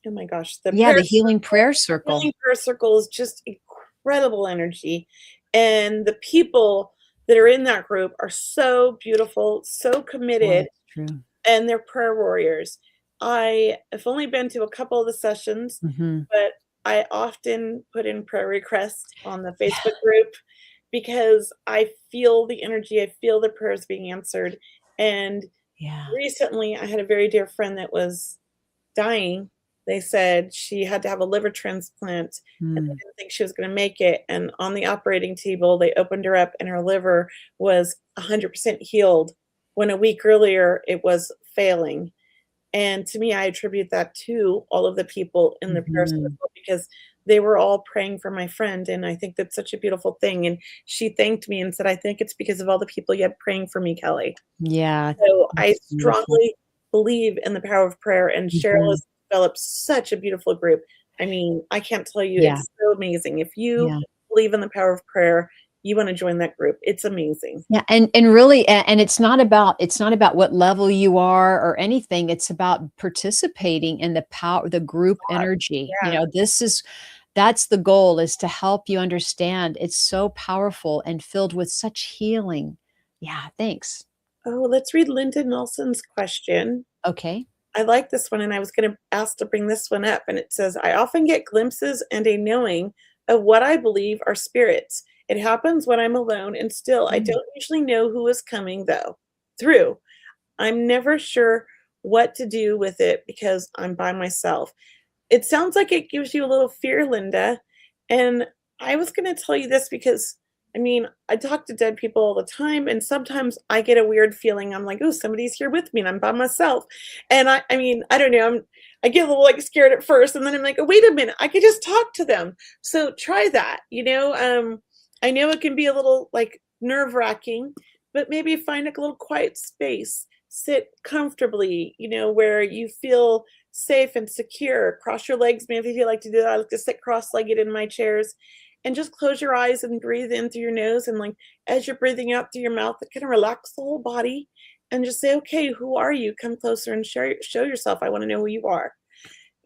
Speaker 3: oh my gosh,
Speaker 2: the Healing Prayer Circle.
Speaker 3: Healing Prayer Circle is just incredible energy. And the people that are in that group are so beautiful, so committed, and they're prayer warriors. I have only been to a couple of the sessions, but I often put in prayer requests on the Facebook group because I feel the energy, I feel the prayers being answered. And recently I had a very dear friend that was dying. They said she had to have a liver transplant and they didn't think she was going to make it. And on the operating table, they opened her up and her liver was 100% healed when a week earlier it was failing. And to me, I attribute that to all of the people in the prayer circle because they were all praying for my friend. And I think that's such a beautiful thing. And she thanked me and said, I think it's because of all the people you have praying for me, Kelley.
Speaker 2: Yeah.
Speaker 3: So I strongly believe in the power of prayer. And Cheryl has developed such a beautiful group. I mean, I can't tell you, it's so amazing. If you believe in the power of prayer, you want to join that group. It's amazing.
Speaker 2: Yeah. And really, and it's not about what level you are or anything. It's about participating in the power, the group energy. That's the goal, is to help you understand it's so powerful and filled with such healing. Yeah. Thanks.
Speaker 3: Oh, let's read Linda Nelson's question.
Speaker 2: Okay.
Speaker 3: I like this one, and I was going to ask to bring this one up. And it says, I often get glimpses and a knowing of what I believe are spirits. It happens when I'm alone, and still I don't usually know who is coming through. I'm never sure what to do with it because I'm by myself. It sounds like it gives you a little fear, Linda. And I was going to tell you this because, I mean, I talk to dead people all the time, and sometimes I get a weird feeling. I'm like, oh, somebody's here with me and I'm by myself. And I mean, I don't know. I get a little like scared at first, and then I'm like, oh, wait a minute, I could just talk to them. So try that, I know it can be a little like nerve-wracking, but maybe find a little quiet space, sit comfortably, where you feel safe and secure. Cross your legs. Maybe if you like to do that, I like to sit cross-legged in my chairs and just close your eyes and breathe in through your nose. And like, as you're breathing out through your mouth, it kind of relax the whole body and just say, okay, who are you? Come closer and show yourself. I want to know who you are.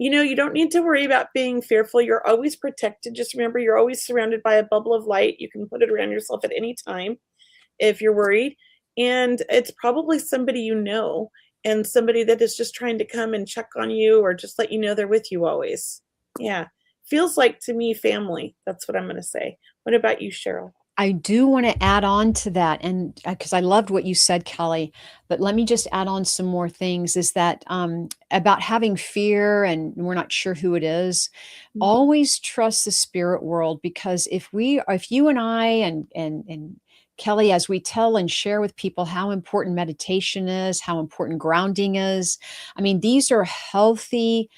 Speaker 3: you don't need to worry about being fearful. You're always protected. Just remember, you're always surrounded by a bubble of light. You can put it around yourself at any time if you're worried. And it's probably somebody you know, and somebody that is just trying to come and check on you or just let you know they're with you always. Yeah. Feels like to me family. That's what I'm going to say. What about you, Cheryl?
Speaker 2: I do want to add on to that, and because I loved what you said, Kelly, but let me just add on some more things. Is that about having fear and we're not sure who it is?
Speaker 3: Mm.
Speaker 2: Always trust the spirit world, because if you and I and Kelly, as we tell and share with people how important meditation is, how important grounding is, I mean, these are healthy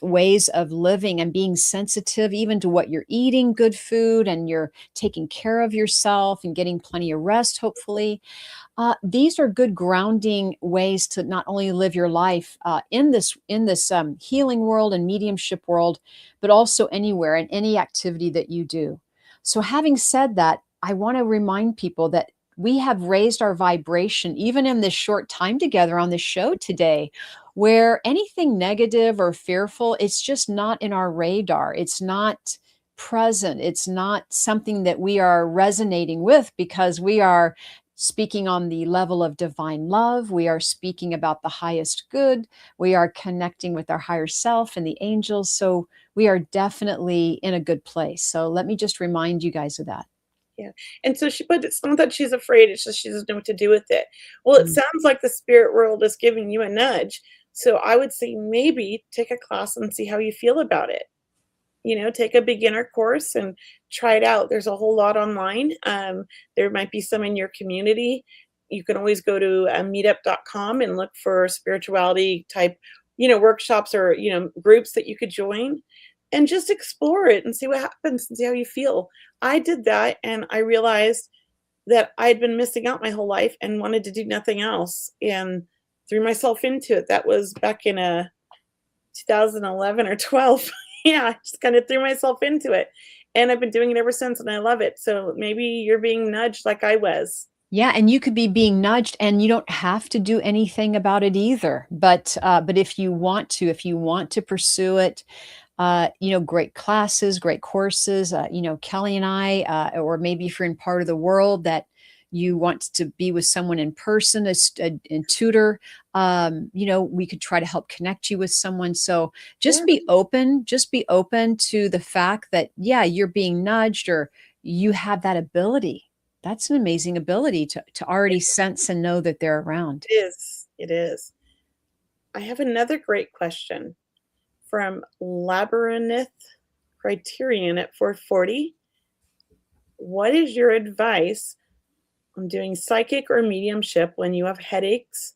Speaker 2: ways of living and being sensitive even to what you're eating, good food, and you're taking care of yourself and getting plenty of rest, hopefully. These are good grounding ways to not only live your life in this healing world and mediumship world, but also anywhere in any activity that you do. So, having said that, I want to remind people that we have raised our vibration even in this short time together on the show today, where anything negative or fearful, it's just not in our radar. It's not present. It's not something that we are resonating with, because we are speaking on the level of divine love. We are speaking about the highest good. We are connecting with our higher self and the angels. So we are definitely in a good place. So let me just remind you guys of that.
Speaker 3: Yeah. And so but it's not that she's afraid, it's just she doesn't know what to do with it. Well, it
Speaker 2: Mm.
Speaker 3: sounds like the spirit world is giving you a nudge. So I would say maybe take a class and see how you feel about it. Take a beginner course and try it out. There's a whole lot online. There might be some in your community. You can always go to meetup.com and look for spirituality type, workshops or, groups that you could join and just explore it and see what happens and see how you feel. I did that and I realized that I'd been missing out my whole life and wanted to do nothing else and threw myself into it. That was back in 2011 or 12. Yeah, I just kind of threw myself into it. And I've been doing it ever since and I love it. So maybe you're being nudged like I was.
Speaker 2: Yeah, and you could be being nudged, and you don't have to do anything about it either. But if you want to, pursue it, great classes, great courses. Kelly and I, or maybe if you're in part of the world that you want to be with someone in person, a tutor, we could try to help connect you with someone. So
Speaker 3: Yeah,
Speaker 2: just be open to the fact that, yeah, you're being nudged or you have that ability. That's an amazing ability to already sense and know that they're around.
Speaker 3: it is. It is. I have another great question from Labyrinth Criterion at 440. What is your advice on doing psychic or mediumship when you have headaches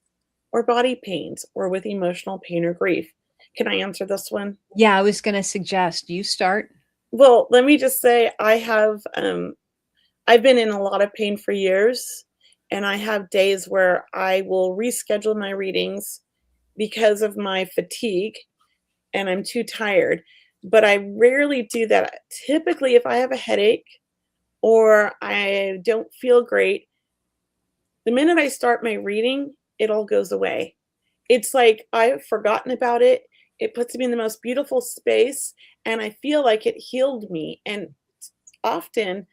Speaker 3: or body pains or with emotional pain or grief? Can I answer this one?
Speaker 2: Yeah, I was going to suggest you start.
Speaker 3: Well, let me just say I've been in a lot of pain for years, and I have days where I will reschedule my readings because of my fatigue and I'm too tired. But I rarely do that. Typically, if I have a headache or I don't feel great, the minute I start my reading, it all goes away. It's like I've forgotten about it. It puts me in the most beautiful space, and I feel like it healed me. And often,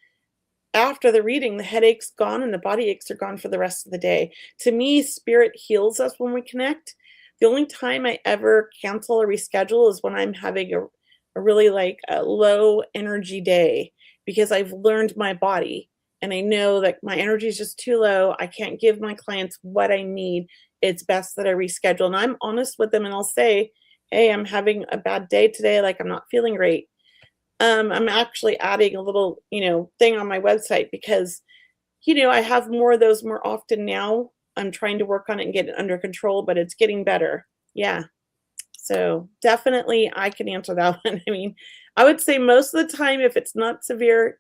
Speaker 3: after the reading, the headache's gone and the body aches are gone for the rest of the day. To me, spirit heals us when we connect. The only time I ever cancel or reschedule is when I'm having a really like a low energy day because I've learned my body and I know that my energy is just too low. I can't give my clients what I need. It's best that I reschedule. And I'm honest with them and I'll say, hey, I'm having a bad day today. Like I'm not feeling great. I'm actually adding a little, thing on my website because, I have more of those more often now. I'm trying to work on it and get it under control, but it's getting better. Yeah. So definitely I can answer that one. I mean, I would say most of the time, if it's not severe,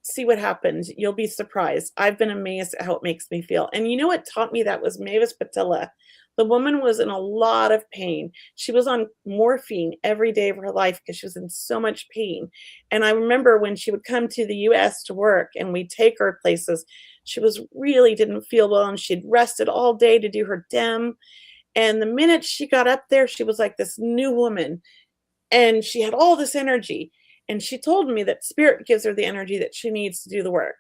Speaker 3: see what happens. You'll be surprised. I've been amazed at how it makes me feel. And you know what taught me that was Mavis Patilla. The woman was in a lot of pain. She was on morphine every day of her life because she was in so much pain. And I remember when she would come to the US to work and we'd take her places, she was really didn't feel well and she'd rested all day to do her dem. And the minute she got up there, she was like this new woman, and she had all this energy. And she told me that spirit gives her the energy that she needs to do the work,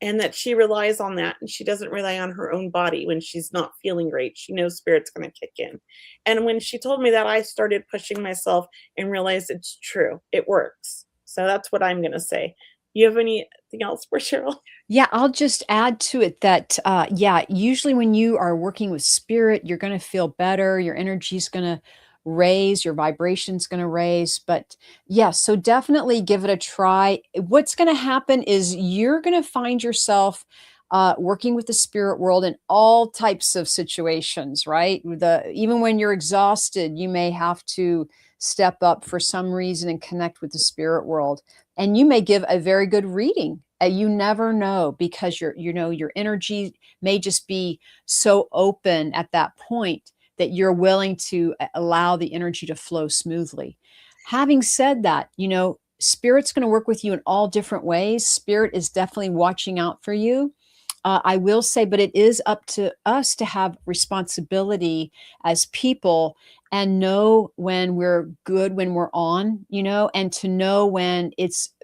Speaker 3: and that she relies on that, and she doesn't rely on her own body when she's not feeling great. She knows spirit's going to kick in. And when she told me that, I started pushing myself and realized it's true. It works. So that's what I'm going to say. You have anything else for Cheryl?
Speaker 2: Yeah, I'll just add to it that, yeah, usually when you are working with spirit, you're going to feel better. Your energy's going to raise, your vibration's going to raise. But yeah, so definitely give it a try. What's going to happen is you're going to find yourself working with the spirit world in all types of situations, right? Even when you're exhausted, you may have to step up for some reason and connect with the spirit world. And you may give a very good reading. You never know, because your energy may just be so open at that point that you're willing to allow the energy to flow smoothly. Having said that, spirit's going to work with you in all different ways. Spirit is definitely watching out for you. I will say, but it is up to us to have responsibility as people and know when we're good, when we're on, and to know when it's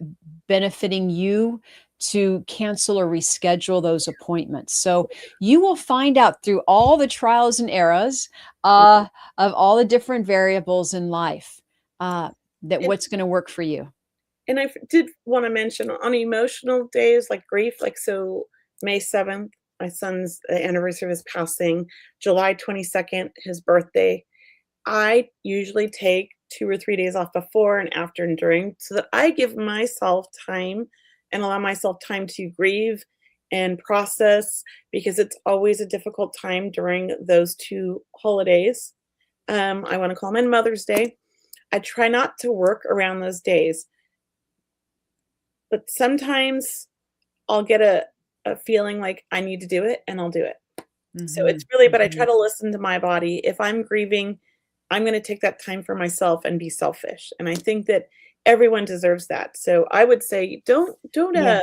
Speaker 2: benefiting you to cancel or reschedule those appointments. So you will find out through all the trials and errors of all the different variables in life that
Speaker 3: And,
Speaker 2: what's going to work for you.
Speaker 3: and I did want to mention on emotional days like grief, like so May 7th, my son's anniversary of his passing, July 22nd, his birthday. I usually take 2 or 3 days off before and after and during, so that I give myself time and allow myself time to grieve and process, because it's always a difficult time during those 2 holidays. I want to call them in Mother's Day. I try not to work around those days, but sometimes I'll get a feeling like I need to do it, and I'll do it. So it's
Speaker 2: Mhm,
Speaker 3: really, but I try
Speaker 2: mhm.
Speaker 3: to listen to my body. If I'm grieving, I'm going to take that time for myself and be selfish. And I think that everyone deserves that. So I would say don't
Speaker 2: Yeah.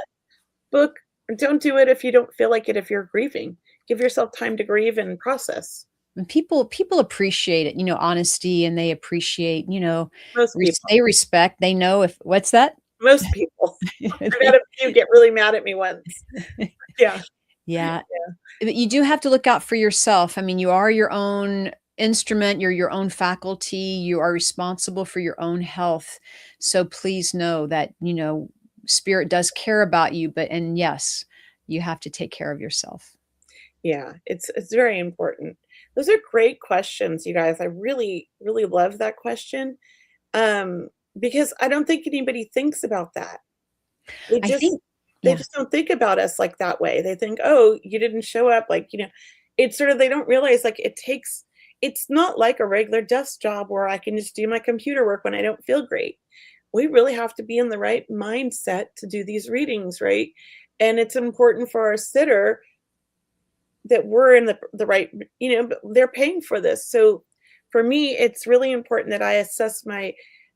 Speaker 3: book, don't do it if you don't feel like it, if you're grieving. Give yourself time to grieve and process.
Speaker 2: And people appreciate it, honesty, and they appreciate,
Speaker 3: Most people.
Speaker 2: they respect, they know if what's that?
Speaker 3: Most people. I've had
Speaker 2: They
Speaker 3: a few get really mad at me once. Yeah.
Speaker 2: Yeah.
Speaker 3: Yeah.
Speaker 2: But you do have to look out for yourself. I mean, you are your own instrument, you're your own faculty, you are responsible for your own health. So please know that, spirit does care about you, and yes, you have to take care of yourself.
Speaker 3: Yeah. It's very important. Those are great questions, you guys. I really, really love that question. Um, because I don't think anybody thinks about that. They
Speaker 2: I
Speaker 3: just
Speaker 2: think
Speaker 3: they
Speaker 2: yeah.
Speaker 3: just don't think about us like that way. They think, "Oh, you didn't show up," like, it's sort of, they don't realize, like, it's not like a regular desk job where I can just do my computer work when I don't feel great. We really have to be in the right mindset to do these readings, right? And it's important for our sitter that we're in the right, but they're paying for this. So for me, it's really important that I assess my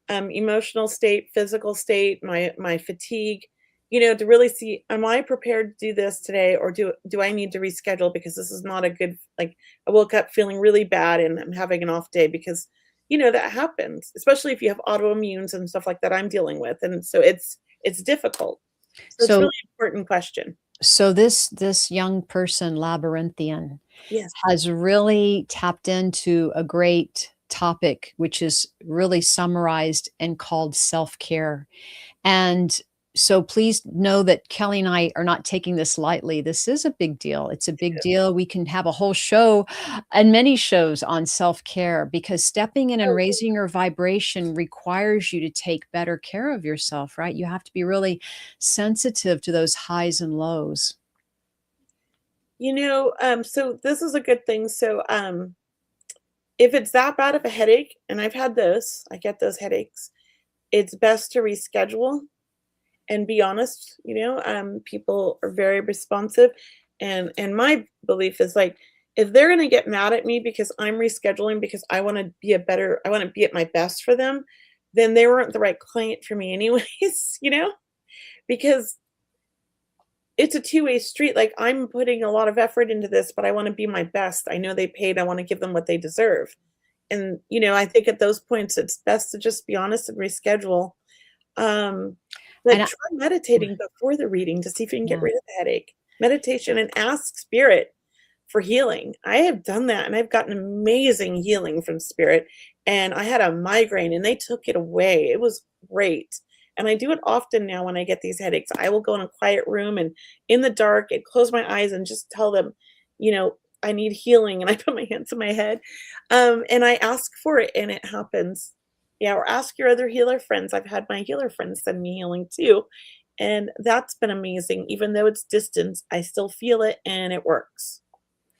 Speaker 3: emotional state, physical state, my fatigue, to really see, am I prepared to do this today, or do I need to reschedule because this is not a good, like, I woke up feeling really bad and I'm having an off day, because that happens, especially if you have autoimmunes and stuff like that I'm dealing with, and so it's difficult. So it's really
Speaker 2: So
Speaker 3: important question.
Speaker 2: this young person, Labyrinthian,
Speaker 3: Yes.
Speaker 2: has really tapped into a great topic, which is really summarized and called self-care. And so please know that Kelly and I are not taking this lightly. This is a big deal. It's a big deal. We can have a whole show and many shows on self-care, because stepping in and raising your vibration requires you to take better care of yourself, right? You have to be really sensitive to those highs and lows.
Speaker 3: So this is a good thing. So, if it's that bad of a headache, and I've had those, I get those headaches, it's best to reschedule and be honest. People are very responsive, and my belief is, like, if they're gonna get mad at me because I'm rescheduling because I want to be at my best for them, then they weren't the right client for me anyways, because it's a two-way street. Like, I'm putting a lot of effort into this, but I want to be my best. I know they paid. I want to give them what they deserve. And, I think at those points, it's best to just be honest and reschedule. Um,
Speaker 2: And
Speaker 3: but
Speaker 2: I,
Speaker 3: try meditating before the reading to see if you can get
Speaker 2: yeah.
Speaker 3: rid of the headache. Meditation, and ask spirit for healing. I have done that, and I've gotten amazing healing from spirit. And I had a migraine and they took it away. It was great. And I do it often now when I get these headaches. I will go in a quiet room and in the dark and close my eyes and just tell them, I need healing. And I put my hands on my head. And I ask for it and it happens. Yeah, or ask your other healer friends. I've had my healer friends send me healing too. And that's been amazing. Even though it's distance, I still feel it and it works.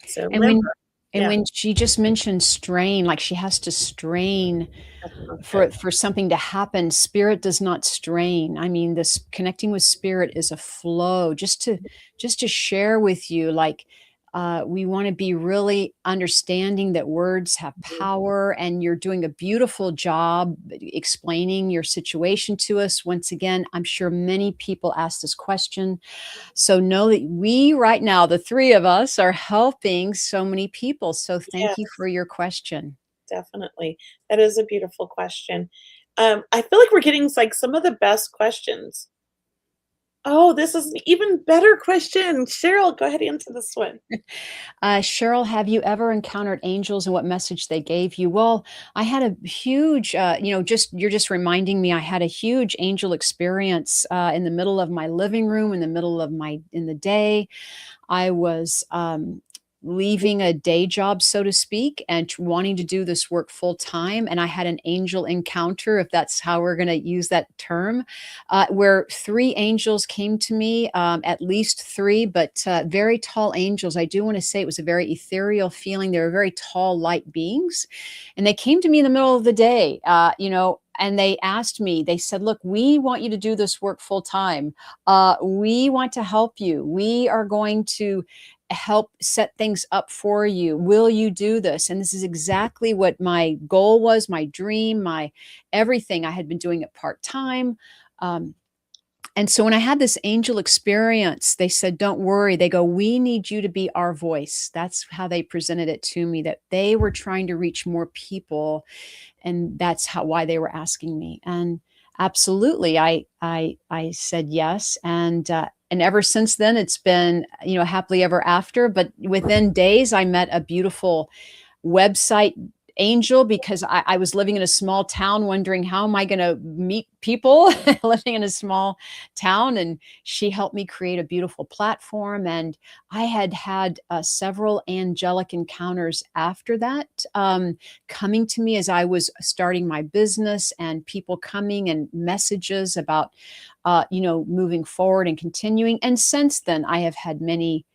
Speaker 3: So
Speaker 2: and when
Speaker 3: remember,
Speaker 2: and
Speaker 3: yeah,
Speaker 2: when she just mentioned strain, like she has to strain
Speaker 3: that's not
Speaker 2: for
Speaker 3: good.
Speaker 2: something to happen. Spirit does not strain. I mean, this connecting with spirit is a flow. Just to share with you, like, we want to be really understanding that words have
Speaker 3: Mhm.
Speaker 2: power, and you're doing a beautiful job explaining your situation to us. Once again, I'm sure many people ask this question, so know that we right now, the three of us, are helping so many people. So
Speaker 3: Yeah,
Speaker 2: thank you for your question.
Speaker 3: definitely. That is a beautiful question. I feel like we're getting like some of the best questions. Oh, this is an even better question. Cheryl, go ahead and answer this one.
Speaker 2: Cheryl, have you ever encountered angels and what message they gave you? Well, I had a huge, you're just reminding me, I had a huge angel experience in the middle of my living room, in the middle of in the day. I was leaving a day job, so to speak, and wanting to do this work full time. And I had an angel encounter, if that's how we're going to use that term, where three angels came to me, at least three, but very tall angels. I do want to say it was a very ethereal feeling. They were very tall, light beings. And they came to me in the middle of the day, and they asked me, they said, look, we want you to do this work full time. We want to help you. We are going to help set things up for you. Will you do this? And this is exactly what my goal was, my dream, my everything. I had been doing it part time. Um, and so when I had this angel experience, they said, don't worry. They go, we need you to be our voice. That's how they presented it to me, that they were trying to reach more people, and that's why they were asking me. And absolutely, I said yes. And ever since then, it's been, happily ever after. But within days, I met a beautiful website angel, because I was living in a small town wondering, how am I going to meet people living in a small town? And she helped me create a beautiful platform. And I had several angelic encounters after that, coming to me as I was starting my business, and people coming and messages about, moving forward and continuing. And since then, I have had many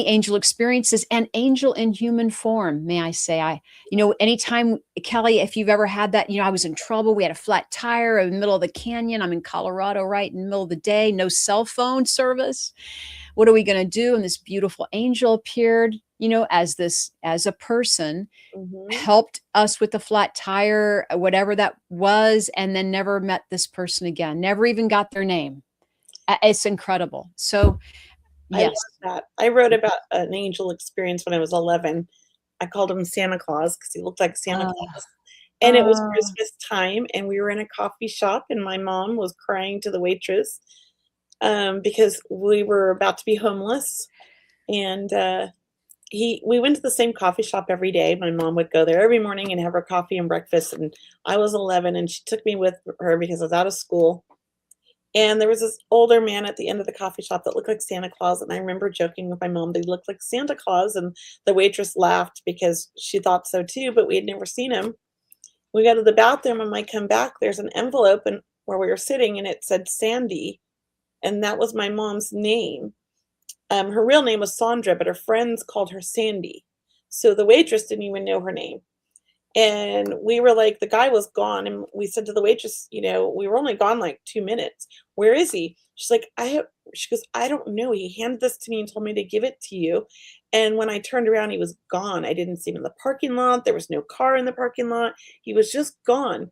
Speaker 2: angel experiences, and angel in human form, may I say. Anytime, Kelley, if you've ever had that, I was in trouble. We had a flat tire in the middle of the canyon. I'm in Colorado, right in the middle of the day, no cell phone service. What are we going to do? And this beautiful angel appeared, as a person,
Speaker 3: Hmm.
Speaker 2: helped us with the flat tire, whatever that was, and then never met this person again, never even got their name. It's incredible. So,
Speaker 3: I love
Speaker 2: yes.
Speaker 3: that. I wrote about an angel experience when I was 11. I called him Santa Claus because he looked like Santa
Speaker 2: Uh,
Speaker 3: Claus. And it was
Speaker 2: uh,
Speaker 3: Christmas time, and we were in a coffee shop, and my mom was crying to the waitress because we were about to be homeless. And we went to the same coffee shop every day. My mom would go there every morning and have her coffee and breakfast. And I was 11, and she took me with her because I was out of school. And there was this older man at the end of the coffee shop that looked like Santa Claus, and I remember joking with my mom that he looked like Santa Claus, and the waitress laughed because she thought so too, but we had never seen him. We go to the bathroom, and when I come back, there's an envelope and where we were sitting, and it said Sandy, and that was my mom's name. Her real name was Sandra, but her friends called her Sandy. So the waitress didn't even know her name. And we were like, the guy was gone. And we said to the waitress, we were only gone like 2 minutes. Where is he? She's like, she goes, I don't know. He handed this to me and told me to give it to you. And when I turned around, he was gone. I didn't see him in the parking lot. There was no car in the parking lot. He was just gone.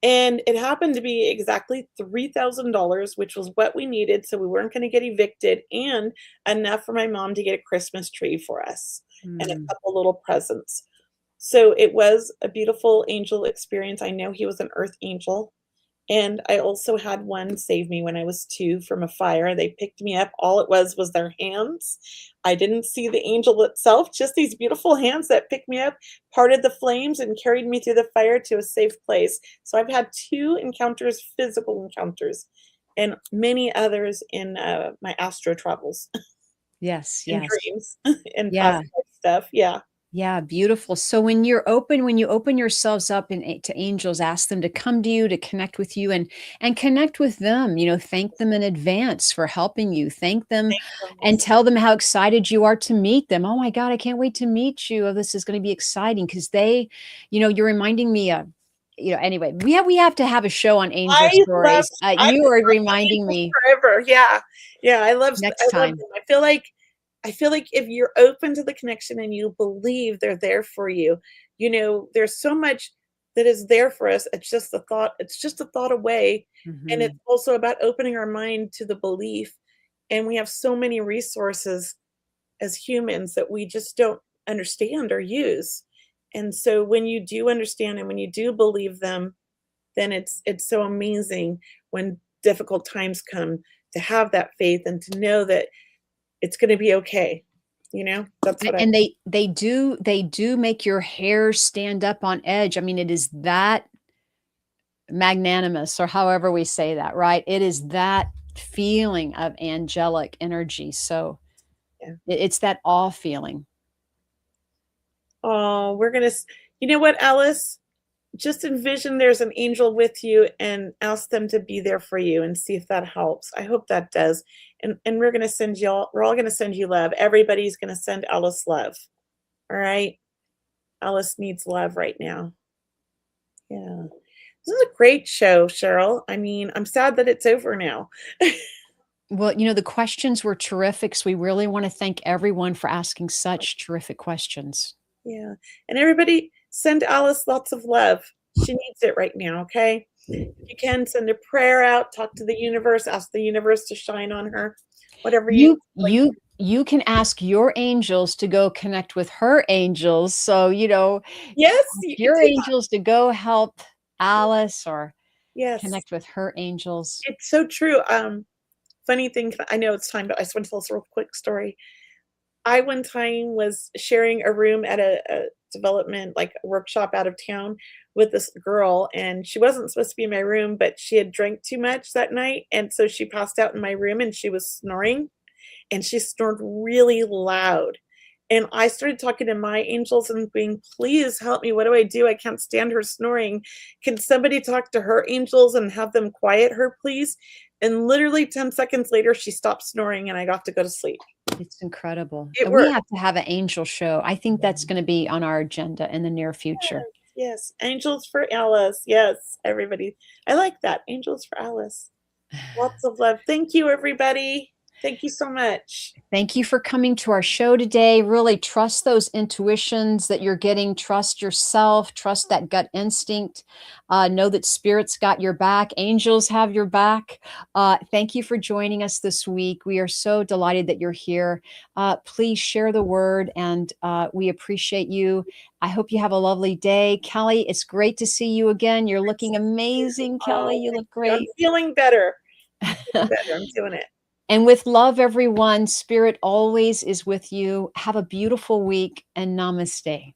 Speaker 3: And it happened to be exactly $3,000, which was what we needed, so we weren't gonna get evicted, and enough for my mom to get a Christmas tree for us and a
Speaker 2: Mm.
Speaker 3: couple little presents. So it was a beautiful angel experience. I know he was an earth angel. And I also had one save me when I was 2 from a fire. They picked me up. All it was their hands. I didn't see the angel itself, just these beautiful hands that picked me up, parted the flames, and carried me through the fire to a safe place. So I've had 2 encounters, physical encounters, and many others in, my astro travels
Speaker 2: Yes,
Speaker 3: and
Speaker 2: yes.
Speaker 3: dreams and past
Speaker 2: Yeah.
Speaker 3: life stuff. Yeah.
Speaker 2: Yeah, beautiful. So when you open yourselves up to angels, ask them to come to you, to connect with you, and connect with them. Thank them in advance for helping you. Thank them and
Speaker 3: Thankfulness.
Speaker 2: tell them how excited you are to meet them. Oh my God, I can't wait to meet you. Oh, this is going to be exciting because you're reminding me of, anyway, we have to have a show on angel
Speaker 3: I love
Speaker 2: stories.
Speaker 3: I
Speaker 2: You are
Speaker 3: love
Speaker 2: reminding
Speaker 3: angels
Speaker 2: me
Speaker 3: forever. Yeah. Yeah,
Speaker 2: next
Speaker 3: I love
Speaker 2: time.
Speaker 3: them. I feel like if you're open to the connection and you believe they're there for you, there's so much that is there for us. It's just a thought away. And it's
Speaker 2: Mhm.
Speaker 3: also about opening our mind to the belief. And we have so many resources as humans that we just don't understand or use. And so when you do understand and when you do believe them, then it's so amazing when difficult times come to have that faith and to know that it's gonna be okay, That's what I
Speaker 2: And they do make your hair stand up on edge. I mean, it is that magnanimous, or however we say that, right? It is that feeling of angelic energy. So
Speaker 3: yeah.
Speaker 2: it's that awe feeling.
Speaker 3: Oh, we're gonna s you know what, Alice? Just envision there's an angel with you and ask them to be there for you and see if that helps. I hope that does. And we're all gonna send you love. Everybody's gonna send Alice love. All right? Alice needs love right now. Yeah. This is a great show, Cheryl. I mean, I'm sad that it's over now.
Speaker 2: Well, the questions were terrific. So we really want to thank everyone for asking such terrific questions.
Speaker 3: Yeah. And everybody send Alice lots of love. She needs it right now, okay? If you can, send a prayer out, talk to the universe, ask the universe to shine on her. Whatever you
Speaker 2: You
Speaker 3: like.
Speaker 2: you you can ask your angels to go connect with her angels. So,
Speaker 3: Yes,
Speaker 2: ask
Speaker 3: you can
Speaker 2: your
Speaker 3: do that.
Speaker 2: angels to go help Alice or
Speaker 3: Yes.
Speaker 2: connect with her angels.
Speaker 3: It's so true. Funny thing, I know it's time, but I just want to tell this real quick story. I one time was sharing a room at a development, like a workshop out of town with this girl, and she wasn't supposed to be in my room, but she had drank too much that night, and so she passed out in my room and she was snoring, and she snored really loud. And I started talking to my angels and being, please help me. What do I do? I can't stand her snoring. Can somebody talk to her angels and have them quiet her, please? And literally 10 seconds later, she stopped snoring and I got to go to sleep.
Speaker 2: It's incredible.
Speaker 3: It
Speaker 2: And we
Speaker 3: worked.
Speaker 2: have to have an angel show. I think that's gonna be on our agenda in the near future.
Speaker 3: Yes. Angels for Alice. Yes, everybody. I like that. Angels for Alice. Lots of love. Thank you, everybody. Thank you so much.
Speaker 2: Thank you for coming to our show today. Really trust those intuitions that you're getting. Trust yourself. Trust that gut instinct. Know that spirit's got your back. Angels have your back. Thank you for joining us this week. We are so delighted that you're here. Please share the word, and we appreciate you. I hope you have a lovely day. Kelley, it's great to see you again. You're looking amazing, Kelley.
Speaker 3: Oh,
Speaker 2: You
Speaker 3: thank
Speaker 2: look
Speaker 3: you. I'm
Speaker 2: great.
Speaker 3: feeling better. I'm feeling better. I'm doing it.
Speaker 2: And with love, everyone, spirit always is with you. Have a beautiful week and namaste.